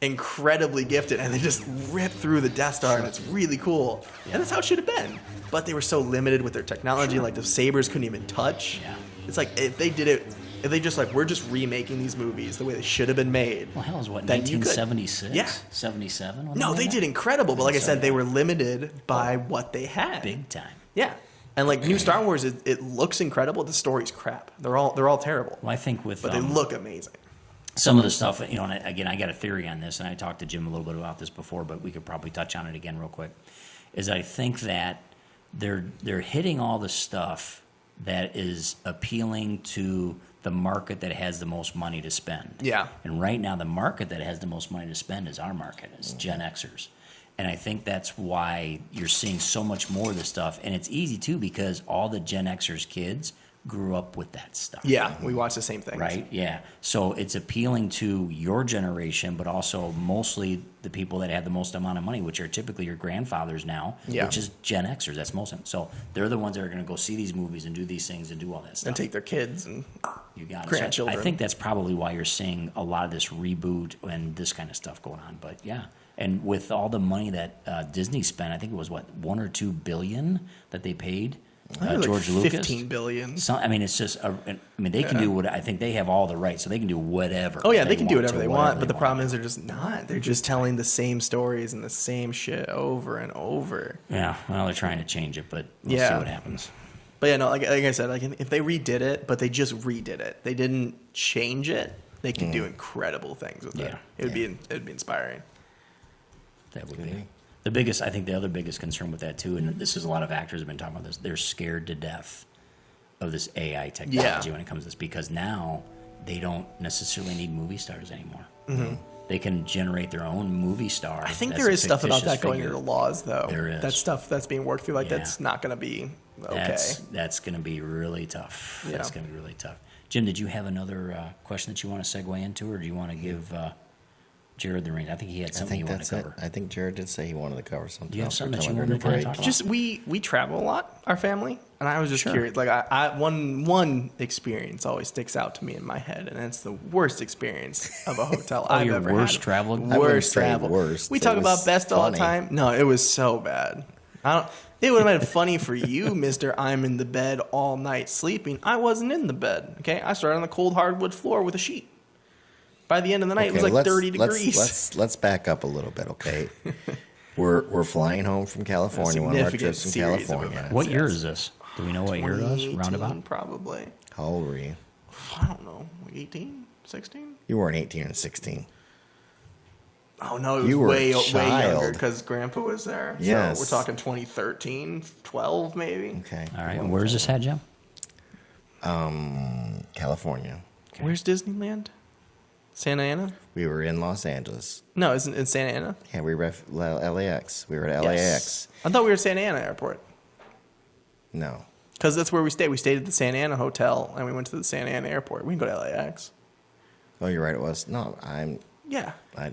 incredibly gifted, and they just ripped through the Death Star, and it's really cool. Yeah. And that's how it should have been. But they were so limited with their technology, like the sabers couldn't even touch. Yeah. It's like if they did it if they just like, we're just remaking these movies the way they should have been made. Well, hell, it was what, then you could. 1976? Yeah. 77? No, they did incredible, but like I So, said, yeah. they were limited by what they had. Big time. Yeah. And like new Star Wars, it looks incredible. The story's crap. They're all terrible. Well, I think with But they look amazing. some of the stuff, you know, and again, I got a theory on this, and I talked to Jim a little bit about this before, but we could probably touch on it again real quick, is I think that they're hitting all the stuff that is appealing to the market that has the most money to spend. Yeah. And right now, the market that has the most money to spend is our market, is Gen Xers. And I think that's why you're seeing so much more of this stuff. And it's easy, too, because all the Gen Xers kids grew up with that stuff. Yeah, we watch the same things. Right? Yeah. So it's appealing to your generation, but also mostly the people that have the most amount of money, which are typically your grandfathers now, Yeah. which is Gen Xers. That's most of them. So they're the ones that are going to go see these movies and do these things and do all that stuff. And take their kids and You got it. grandchildren. So I think that's probably why you're seeing a lot of this reboot and this kind of stuff going on. But yeah, and with all the money that Disney spent, I think it was what, $1 or $2 billion that they paid George Lucas. 15 billion. So, I mean, it's just. They can do what I think they have all the rights, so they can do whatever. Oh yeah, they can do want whatever to they whatever want. But they the problem is they're just not. They're just telling the same stories and the same shit over and over. Yeah, well, they're trying to change it, but we'll see Yeah. what happens. But yeah, no, like I said, like if they redid it, but they just redid it, they didn't change it, they could do incredible things with it. Yeah. It'd be inspiring. That would be the biggest. I think the other biggest concern with that too, and this is a lot of actors have been talking about this. They're scared to death of this AI technology when it comes to this, because now they don't necessarily need movie stars anymore. Mm-hmm. They can generate their own movie star. I think that's there a is stuff about fictitious that going figure. into laws, though. There is. That stuff that's being worked through. Like Yeah. that's not going to be okay. That's going to be really tough. Yeah. That's going to be really tough. Jim, did you have another question that you want to segue into, or do you want to give Jarod the reins? I think he had I something think he wanted that's to it. cover. I think Jared did say he wanted to cover something. Do you have else something that we're you telling wanted to her kinda break. talk about? Just we travel a lot, our family, and I was just Sure. curious. Like I one experience always sticks out to me in my head, and it's the worst experience of a hotel I've your ever worst had. travel? I wouldn't Worst say travel. worst. We It talk was about best all the funny. time. No, it was so bad. It would have been funny for you, Mister. I'm in the bed all night sleeping. I wasn't in the bed. Okay, I started on the cold hardwood floor with a sheet. By the end of the night, it was like 30 degrees. Let's back up a little bit, okay? We're flying home from California. One of our Significant trips from series of California. events. What year Yes. is this? Do we know what year it was? 2018, Roundabout? Probably. How old were you? I don't know. Like 18? 16? You weren't 18 or 16. Oh, no, it was You were a way younger child. because Grandpa was there. Yes. So we're talking 2013, 12 maybe. Okay. All right. And where is this at, Jim? California. Okay. Where's Disneyland? Santa Ana? We were in Los Angeles. No, isn't it Santa Ana? Yeah, we were at LAX. We were at LAX. Yes. I thought we were at Santa Ana Airport. No. Because that's where we stayed. We stayed at the Santa Ana Hotel, and we went to the Santa Ana Airport. We can go to LAX. Oh, you're right. It was. No, Yeah. I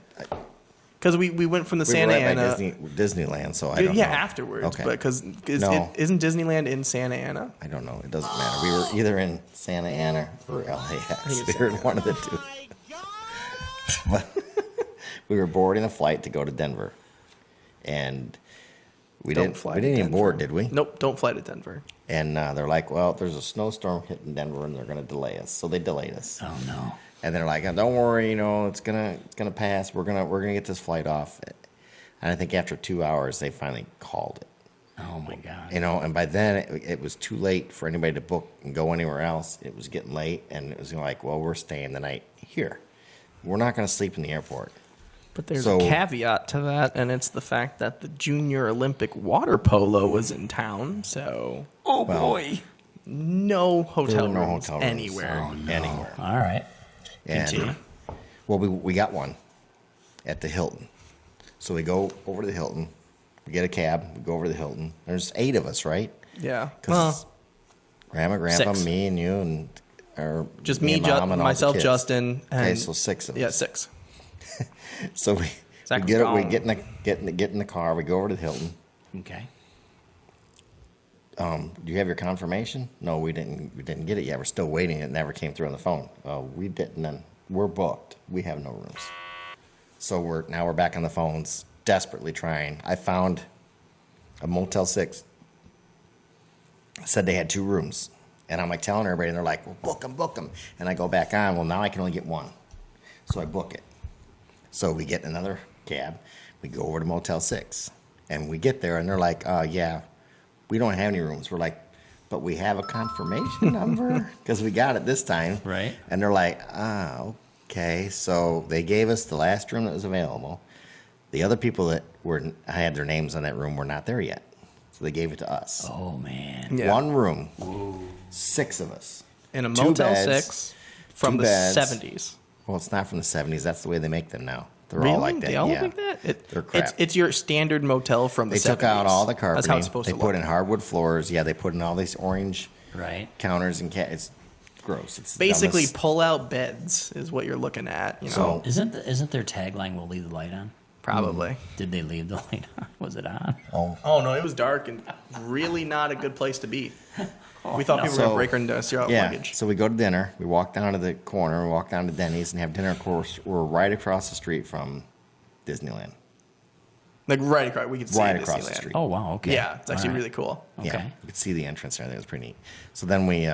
Because we went from the we Santa were right by Ana. Disneyland, so I don't know. Yeah, afterwards. Okay. But because No. isn't Disneyland in Santa Ana? I don't know. It doesn't matter. We were either in Santa Ana or LAX. it's We were in Santa one of the two. But we were boarding a flight to go to Denver, and we Don't didn't. fly We to didn't even Denver. board, did we? Nope, don't fly to Denver. And they're like, "Well, there's a snowstorm hitting Denver, and they're going to delay us." So they delayed us. Oh no. And they're like, "Don't worry, it's gonna pass. We're gonna get this flight off." And I think after 2 hours, they finally called it. Oh my God. And by then it was too late for anybody to book and go anywhere else. It was getting late, and it was like, "Well, we're staying the night here. We're not going to sleep in the airport." But there's So- a caveat to that, and it's the fact that the Junior Olympic water polo was in town, so Oh Well, boy. no hotel There were no rooms hotel rooms. anywhere. Oh no. Anywhere. All right. And, Continue. well, we got one at the Hilton. So we go over to the Hilton. We get a cab. We go over to the Hilton. There's 8 of us, right? Yeah. Because Grandma, Grandpa, 6. me, and you, and Just me, me, Mom, and all the myself, kids. Justin, and Okay, so 6 of us. yeah, 6. So we Zach was get gone. get in the car. We go over to the Hilton. Okay. Do you have your confirmation? No, we didn't. We didn't get it yet. We're still waiting. It never came through on the phone. We didn't. And we're booked. We have no rooms. So we're back on the phones, desperately trying. I found a Motel 6. Said they had 2 rooms. And I'm like telling everybody, and they're like, well, book them. And I go back on. Well, now I can only get one. So I book it. So we get another cab. We go over to Motel 6. And we get there, and they're like, yeah, we don't have any rooms. We're like, but we have a confirmation number because we got it this time. Right. And they're like, okay. So they gave us the last room that was available. The other people that had their names on that room were not there yet. So they gave it to us. Oh, man. Yeah. One room, Whoa. 6 of us. In a Two Motel beds, 6 from two the beds. 70s. Well, it's not from the 70s. That's the way they make them now. They're Really? all like that. They all yeah. look like that? They're crap. It's your standard motel from the They 70s. took out all the carpeting. That's how it's supposed they to put look. in hardwood floors. Yeah, they put in all these orange Right. counters and it's gross. It's the Basically, dumbest- pull-out beds is what you're looking at. You know, So- Isn't their tagline, we'll leave the light on? probably. Did they leave the light on? Was it on? Oh, Oh no, it was dark and really not a good place to be. We thought people were So- gonna break into steal out yeah. luggage. So we go to dinner. We walk down to the corner. We walk down to Denny's and have dinner. Of course, we're right across the street from Disneyland. Like right across, we could see Right Disneyland. across the street. Oh, wow. Okay. Yeah, it's actually All right. really cool. Okay. Yeah, you could see the entrance and everything. It was pretty neat. So then we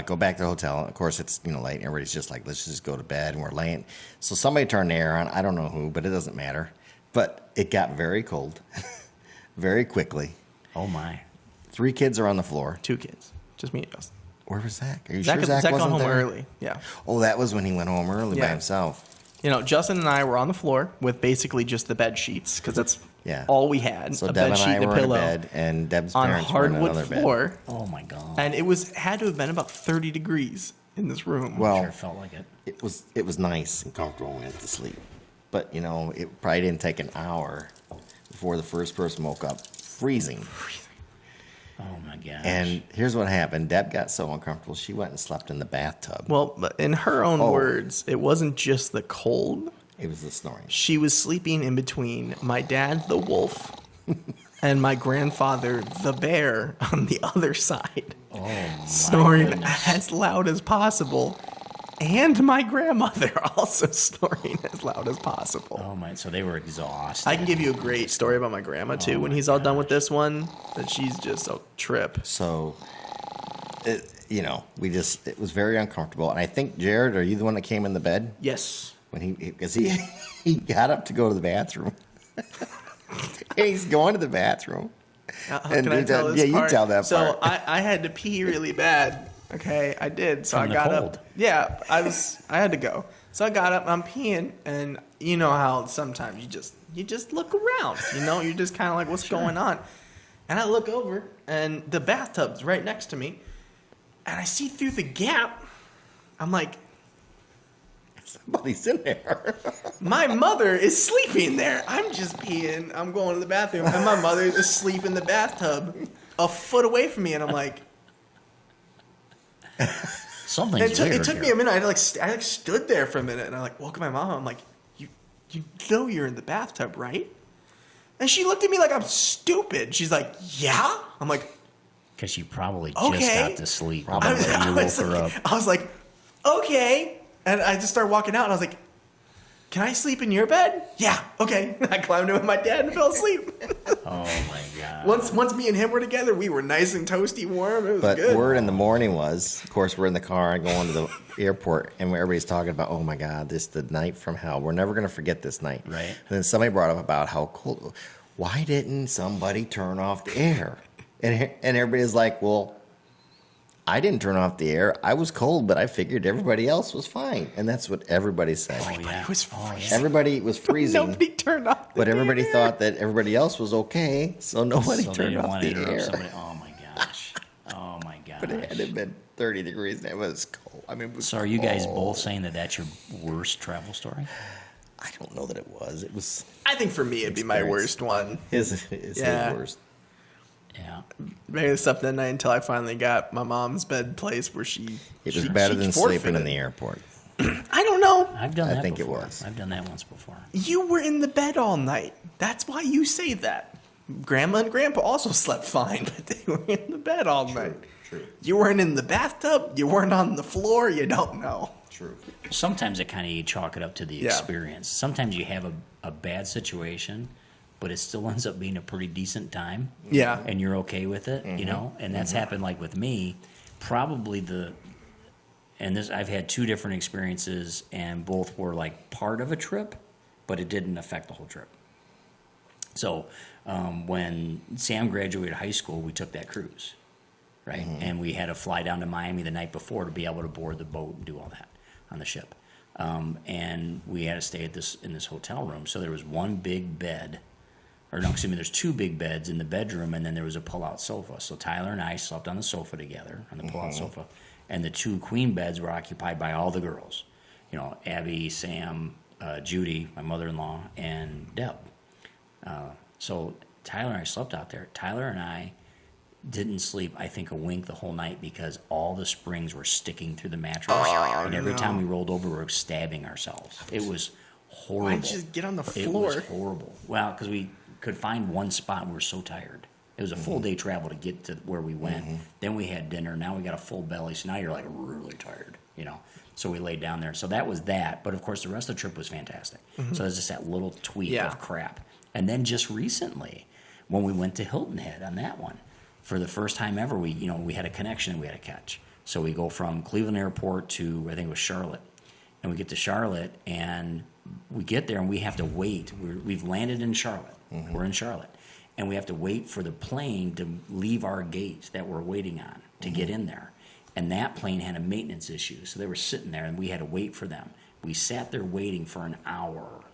go back to the hotel. Of course, it's late. And everybody's just like, let's just go to bed. And we're laying. So somebody turned the air on. I don't know who, but it doesn't matter. But it got very cold very quickly. Oh, my. 3 kids are on the floor. 2 kids, just me and Justin. Where was Zach? Are you Zach, sure Zach Zach wasn't got home there? early. Yeah. Oh, that was when he went home early by Yeah. himself. Justin and I were on the floor with basically just the bed sheets because that's Yeah. all we had. So a Deb bed and sheet I and a were in a pillow bed, and Deb's on parents were in hardwood another bed. floor, Oh, my God. and it had to have been about 30 degrees in this room. Well, Sure felt like it. it was nice and comfortable when we went to sleep. But, it probably didn't take an hour before the first person woke up freezing. Oh, my gosh. And here's what happened. Deb got so uncomfortable, she went and slept in the bathtub. well, but in her own Oh. words, it wasn't just the cold. It was the snoring. She was sleeping in between my dad, the wolf, and my grandfather, the bear, on the other side, Oh, my snoring goodness. as loud as possible. And my grandmother also snoring as loud as possible. Oh, my. So they were exhausted. I can give you a great story about my grandma, too, Oh when my he's all done with this one, that she's just a trip. So, it was very uncomfortable. And I think, Jarod, are you the one that came in the bed? Yes. When because he got up to go to the bathroom. He's going to the bathroom. And Can I do tell that- this yeah, part? you tell that So part. I had to pee really bad. Okay, I did. So From I the got cold. up. Yeah, I had to go. So I got up. I'm peeing, and you know how sometimes you just look around. You're just kind of like, what's going on? And I look over, and the bathtub's right next to me, and I see through the gap. I'm like, Somebody's in there. my mother is sleeping there. I'm just peeing. I'm going to the bathroom, and my mother is asleep in the bathtub, a foot away from me, and I'm like. Something's It weird took me here. a minute. I stood there for a minute, and I woke up my mom. I'm like, you know you're in the bathtub, right? And she looked at me like I'm stupid. She's like, yeah. I'm like, Because you probably just Okay. got to sleep. Probably. And then you woke her up. I was like, okay. And I just started walking out, and I was like, can I sleep in your bed? Yeah, okay. I climbed in with my dad and fell asleep. Oh, my God. Once me and him were together, we were nice and toasty warm. It was But good. word in the morning was, of course, we're in the car going to the airport, and everybody's talking about, oh my God, this is the night from hell. We're never going to forget this night. Right. And then somebody brought up about how cold. Why didn't somebody turn off the air? And everybody's like, well, I didn't turn off the air. I was cold, but I figured everybody else was fine. And that's what everybody said. Oh, yeah. It was Oh, yeah. freezing. Everybody was freezing. Nobody turned off the But everybody air. thought that everybody else was okay, so nobody So they turned didn't off want the to interrupt air. somebody. Oh, my gosh. Oh, my gosh. But it had been 30 degrees and it was cold. I mean, it was So are you guys cold. both saying that that's your worst travel story? I don't know that it was. It was I think for me, it'd be my Experience. worst one. his Yeah. worst. Yeah. Maybe slept that night until I finally got my mom's bed place where she. It was she- better she than forfeited. sleeping in the airport. I don't know. I've done I that think it before. was. I've done that once before. You were in the bed all night. That's why you say that. Grandma and Grandpa also slept fine, but they were in the bed all night. True. You weren't in the bathtub. You weren't on the floor. You don't know. True. Sometimes it kind of you chalk it up to the Yeah. experience. Sometimes you have a bad situation, but it still ends up being a pretty decent time. Yeah. And you're okay with it, you know? And that's happened like with me. Probably I've had 2 different experiences, and both were like part of a trip, but it didn't affect the whole trip. So when Sam graduated high school, we took that cruise, right? And we had to fly down to Miami the night before to be able to board the boat and do all that on the ship. And we had to stay in this hotel room. So there was one big bed, there's 2 big beds in the bedroom, and then there was a pull-out sofa. So Tyler and I slept on the sofa together, on the pull-out sofa, and the 2 queen beds were occupied by all the girls. You know, Abby, Sam, Judy, my mother-in-law, and Deb. So Tyler and I slept out there. Tyler and I didn't sleep, I think, a wink the whole night because all the springs were sticking through the mattress. And every time we rolled over, we were stabbing ourselves. It was horrible. Why'd you just get on the floor? It was horrible. Well, because we could find one spot and we were so tired. It was a full day travel to get to where we went. Then we had dinner. Now we got a full belly. So now you're like really tired, you know. So we laid down there. So that was that. But of course, the rest of the trip was fantastic. So there's just that little tweak of crap. And then just recently, when we went to Hilton Head on that one, for the first time ever, we had a connection we had to catch. So we go from Cleveland Airport to, I think it was Charlotte. And we get to Charlotte, and we get there, and we have to wait. We've landed in Charlotte. We're in Charlotte. And we have to wait for the plane to leave our gate that we're waiting on to get in there. And that plane had a maintenance issue. So they were sitting there, and we had to wait for them. We sat there waiting for an hour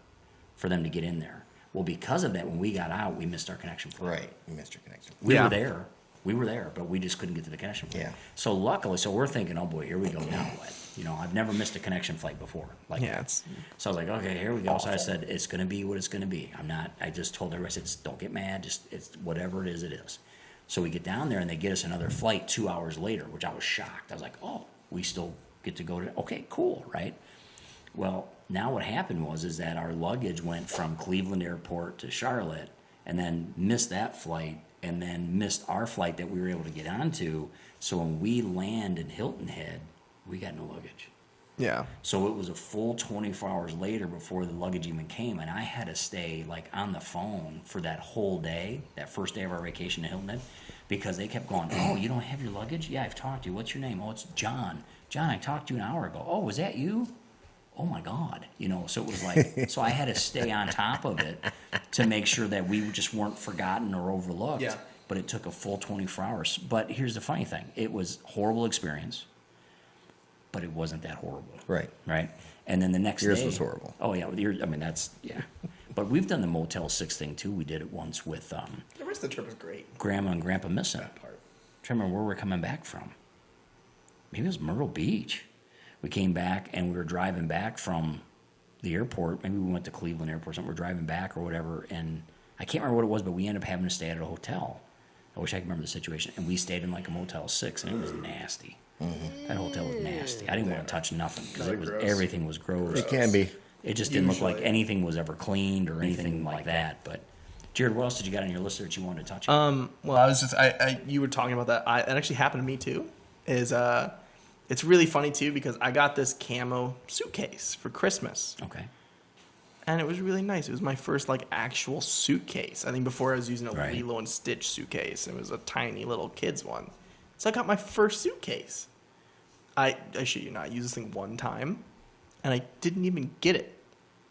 for them to get in there. Well, because of that, when we got out, we missed our connection flight. Right, we missed your connection. We were there, but we just couldn't get to the connection flight. Yeah. So luckily, we're thinking, oh boy, here we go, now what? You know, I've never missed a connection flight before. So I was like, okay, here we go. Awful. So I said, it's going to be what it's going to be. I just told everybody, I said, don't get mad, it's whatever it is, it is. So we get down there, and they get us another flight 2 hours later, which I was shocked. I was like, oh, we still get to go to, okay, cool, right? Well, now what happened is that our luggage went from Cleveland Airport to Charlotte, and then missed that flight, and then missed our flight that we were able to get onto. So when we land in Hilton Head, we got no luggage. Yeah. So it was a full 24 hours later before the luggage even came, and I had to stay like on the phone for that whole day, that first day of our vacation in Hilton Head, because they kept going, oh, you don't have your luggage? Yeah, I've talked to you. What's your name? Oh, it's John. John, I talked to you an hour ago. Oh, was that you? Oh my God, you know, so it was like, so I had to stay on top of it to make sure that we just weren't forgotten or overlooked. Yeah. But it took a full 24 hours. But here's the funny thing. It was a horrible experience, but it wasn't that horrible. Right. Right? And then the next Yours day. was horrible. Oh yeah, yeah. But we've done the Motel 6 thing too. We did it once with The rest of the trip was great. Grandma and Grandpa missing. That part. I'm trying to remember where we're coming back from. Maybe it was Myrtle Beach. We came back, and we were driving back from the airport. Maybe we went to Cleveland Airport or something. We're driving back or whatever, and I can't remember what it was, but we ended up having to stay at a hotel. I wish I could remember the situation. And we stayed in like a Motel 6, and it was nasty. That hotel was nasty. I didn't want to touch nothing because everything was gross. It can be. It just didn't look like Usually. anything was ever cleaned or anything like that. But Jared, what else did you got on your list that you wanted to touch on? Well, I was just, you were talking about that. It actually happened to me too. It's really funny too because I got this camo suitcase for Christmas, Okay. and it was really nice. It was my first like actual suitcase. I think before I was using a Right. Lilo and Stitch suitcase. It was a tiny little kid's one. So I got my first suitcase. I shit you not, I used this thing one time, and I didn't even get it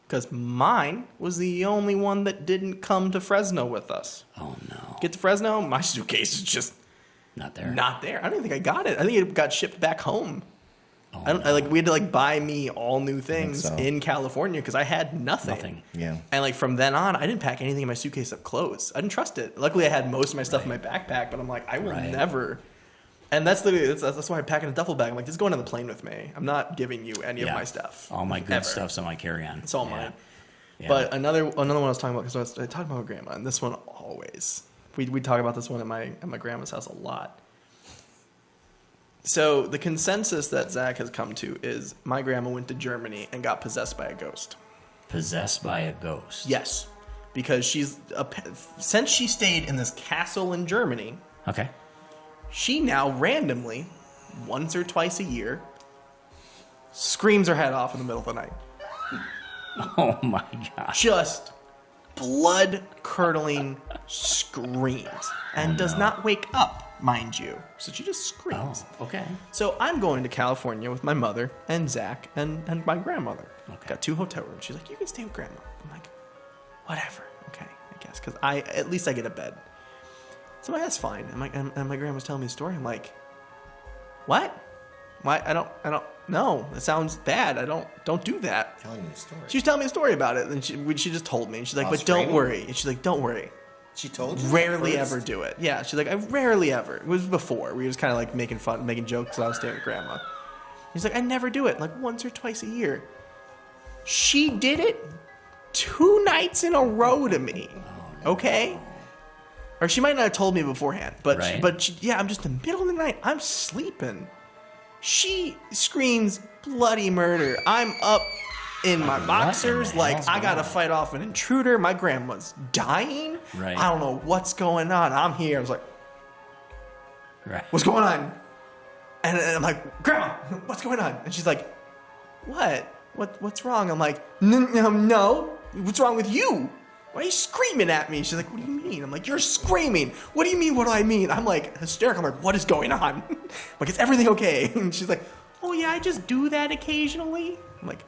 because mine was the only one that didn't come to Fresno with us. Oh no. Get to Fresno, my suitcase is just Not there. not there. I don't even think I got it. I think it got shipped back home. Oh, We had to like buy me all new things so. in California because I had nothing. Nothing. Yeah. And like from then on, I didn't pack anything in my suitcase except clothes. I didn't trust it. Luckily, I had most of my stuff in my backpack, but I'm like, I will Right. never. And that's literally that's why I pack in a duffel bag. I'm like, this is going on the plane with me. I'm not giving you any of my stuff. All my good Ever. stuff's on my carry-on. It's all Yeah. mine. Yeah. But another one I was talking about because I talked about my grandma, and this one always we talk about this one at my grandma's house a lot. So the consensus that Zach has come to is my grandma went to Germany and got possessed by a ghost. Possessed by a ghost. Yes, because since she stayed in this castle in Germany, Okay. she now randomly, once or twice a year, screams her head off in the middle of the night. Oh my gosh. Just blood-curdling screams and does not wake up, mind you. So she just screams. Oh, okay. So I'm going to California with my mother and Zach and my grandmother. Okay. Got 2 hotel rooms. She's like, you can stay with grandma. I'm like, whatever. Okay, I guess. Because at least I get a bed. So I'm like, that's fine. And my grandma's telling me a story. I'm like, what? Why? I don't know. It sounds bad. Don't do that. Telling you a story. She was telling me a story about it. And she just told me. And she's like, but don't worry. And she's like, don't worry. She told you? Rarely ever do it. Yeah, she's like, I rarely ever. It was before. We were just kind of like making fun, making jokes because I was staying with grandma. He's like, I never do it, like once or twice a year. She did it 2 nights in a row to me. Okay? Or she might not have told me beforehand, but Right. yeah, I'm just in the middle of the night. I'm sleeping. She screams bloody murder. I'm up in my boxers, the like hell's I gotta going on? fight off an intruder. My grandma's dying. Right. I don't know what's going on. I'm here. I was like, Right. what's going on? And I'm like, Grandma, what's going on? And she's like, what? What's wrong? I'm like, no. What's wrong with you? Why are you screaming at me? She's like, what do you mean? I'm like, you're screaming. What do you mean? What do I mean? I'm like hysterical. I'm like, what is going on? I'm like, is everything okay? And she's like, oh yeah, I just do that occasionally. I'm like,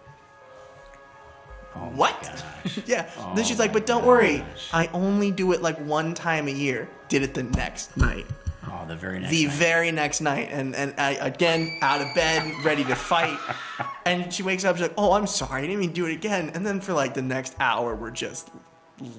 Oh, my what? gosh. Yeah. Oh Then she's like, my but don't worry. gosh. I only do it like 1 time a year. Did it the next night. Oh, the very next The night. very next night. And I, again, out of bed, ready to fight. And she wakes up, she's like, oh, I'm sorry. I didn't mean to do it again. And then for like the next hour, we're just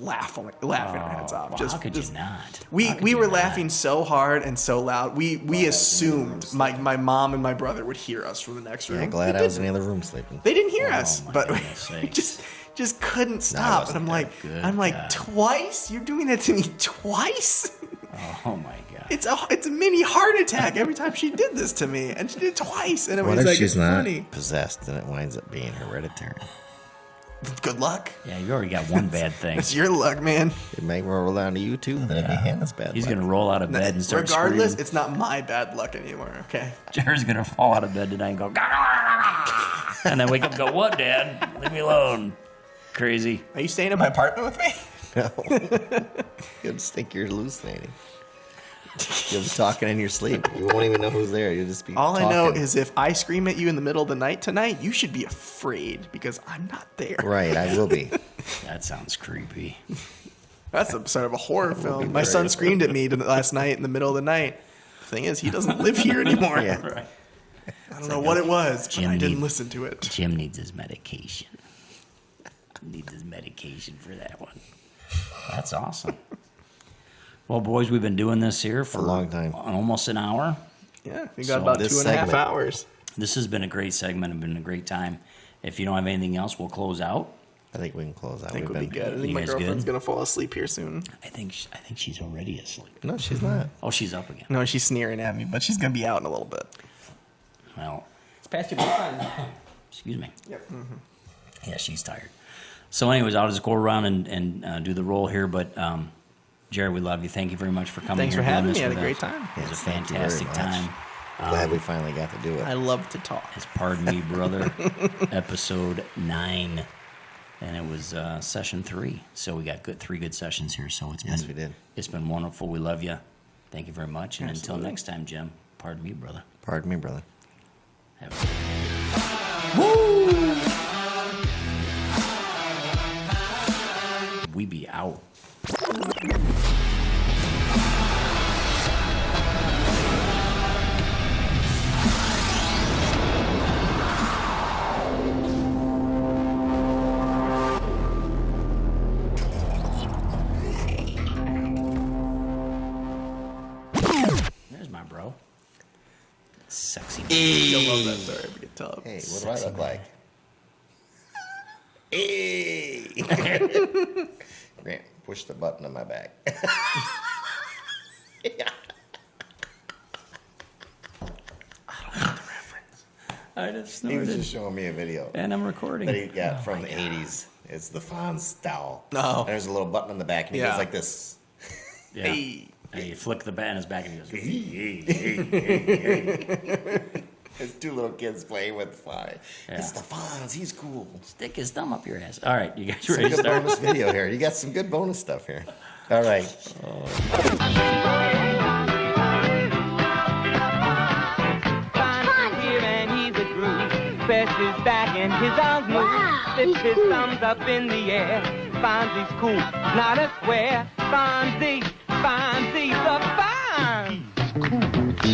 laughing our heads off. Well, just, how could just, you not? We How could we you were not? laughing so hard and so loud. We assumed my mom and my brother would hear us from the next room. Yeah, glad I was in the other room sleeping. They didn't hear Oh, us, my but goodness we sakes. just couldn't stop. And wasn't I'm there. like, Good God. twice? You're doing that to me twice? Oh my god. It's a mini heart attack every time she did this to me, and she did it twice. And it What was if like, she's it's not funny. possessed and it winds up being hereditary? Good luck. Yeah, you already got one bad thing. It's your luck, man. It may roll down to you too, and then it'd be Hannah's bad. He's luck. gonna roll out of bed and start Regardless, screaming. it's not my bad luck anymore. Okay. Jared's gonna fall out of bed tonight and go, and then wake up and go, what, Dad? Leave me alone. Crazy. Are you staying in my apartment with me? No. You'll just think you're hallucinating. You'll be talking in your sleep. You won't even know who's there. You'll just be All talking. I know is if I scream at you in the middle of the night tonight, you should be afraid because I'm not there. Right, I will be. That sounds creepy. That's a sort of a horror film. be My very son screamed at me last night in the middle of the night. The thing is, he doesn't live here anymore. Yeah. Right. I don't know what it was, but Jim I didn't need- listen to it. Jim needs his medication. Needs his medication for that one. That's awesome. Well, boys, we've been doing this here for A long time. almost an hour. Yeah, we So got about this 2.5 segment- hours. This has been a great segment. It's been a great time. If you don't have anything else, we'll close out. I think we can close out. I think We've we'll be been- good. I think You my guys girlfriend's good? gonna fall asleep here soon. I think she's already asleep. No, she's not. Oh, she's up again. No, she's sneering at me, but she's gonna be out in a little bit. Well, It's past your bedtime. excuse me. Yep. Yeah, she's tired. So, anyways, I'll just go around and do the roll here. But, Jared, we love you. Thank you very much for coming Thanks here. for and having doing me. this I had a with great us. time. It was a Yes, thank you very fantastic much. time. Glad we finally got to do it. I love to talk. It's Pardon Me, Brother, episode 9. And it was session 3. So we got 3 good sessions here. So it's Yes, been, we did. It's been wonderful. We love you. Thank you very much. And Absolutely. until next time, Jim, pardon me, brother. Pardon me, brother. Have a- We be out. There's my bro. Sexy. You'll love that story if you can tell. Hey, what do I look like? Hey! Grant, push the button on my back. I just He was snorted. just showing me a video And I'm recording. that he got Oh from my the God. 80s. It's the Fonz towel. Oh. And there's a little button on the back, and he Yeah. goes like this. Yeah. Hey. And you flick the bat in his back and he goes, There's two little kids playing with the fly. Yeah. It's the Fonz. He's cool. Stick his thumb up your ass. All right, you guys Some ready to good start? bonus video here. You got some good bonus stuff here. All right. Fonz here and he's a groove. Best his back and his arms move. Wow, Lifts he's his cool. thumbs up in the air. Fonzie's cool, not a square. Fonzie, Fonzie the Fonz.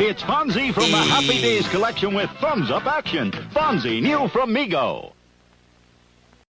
It's Fonzie from the Happy Days collection with Thumbs Up Action. Fonzie, new from Mego.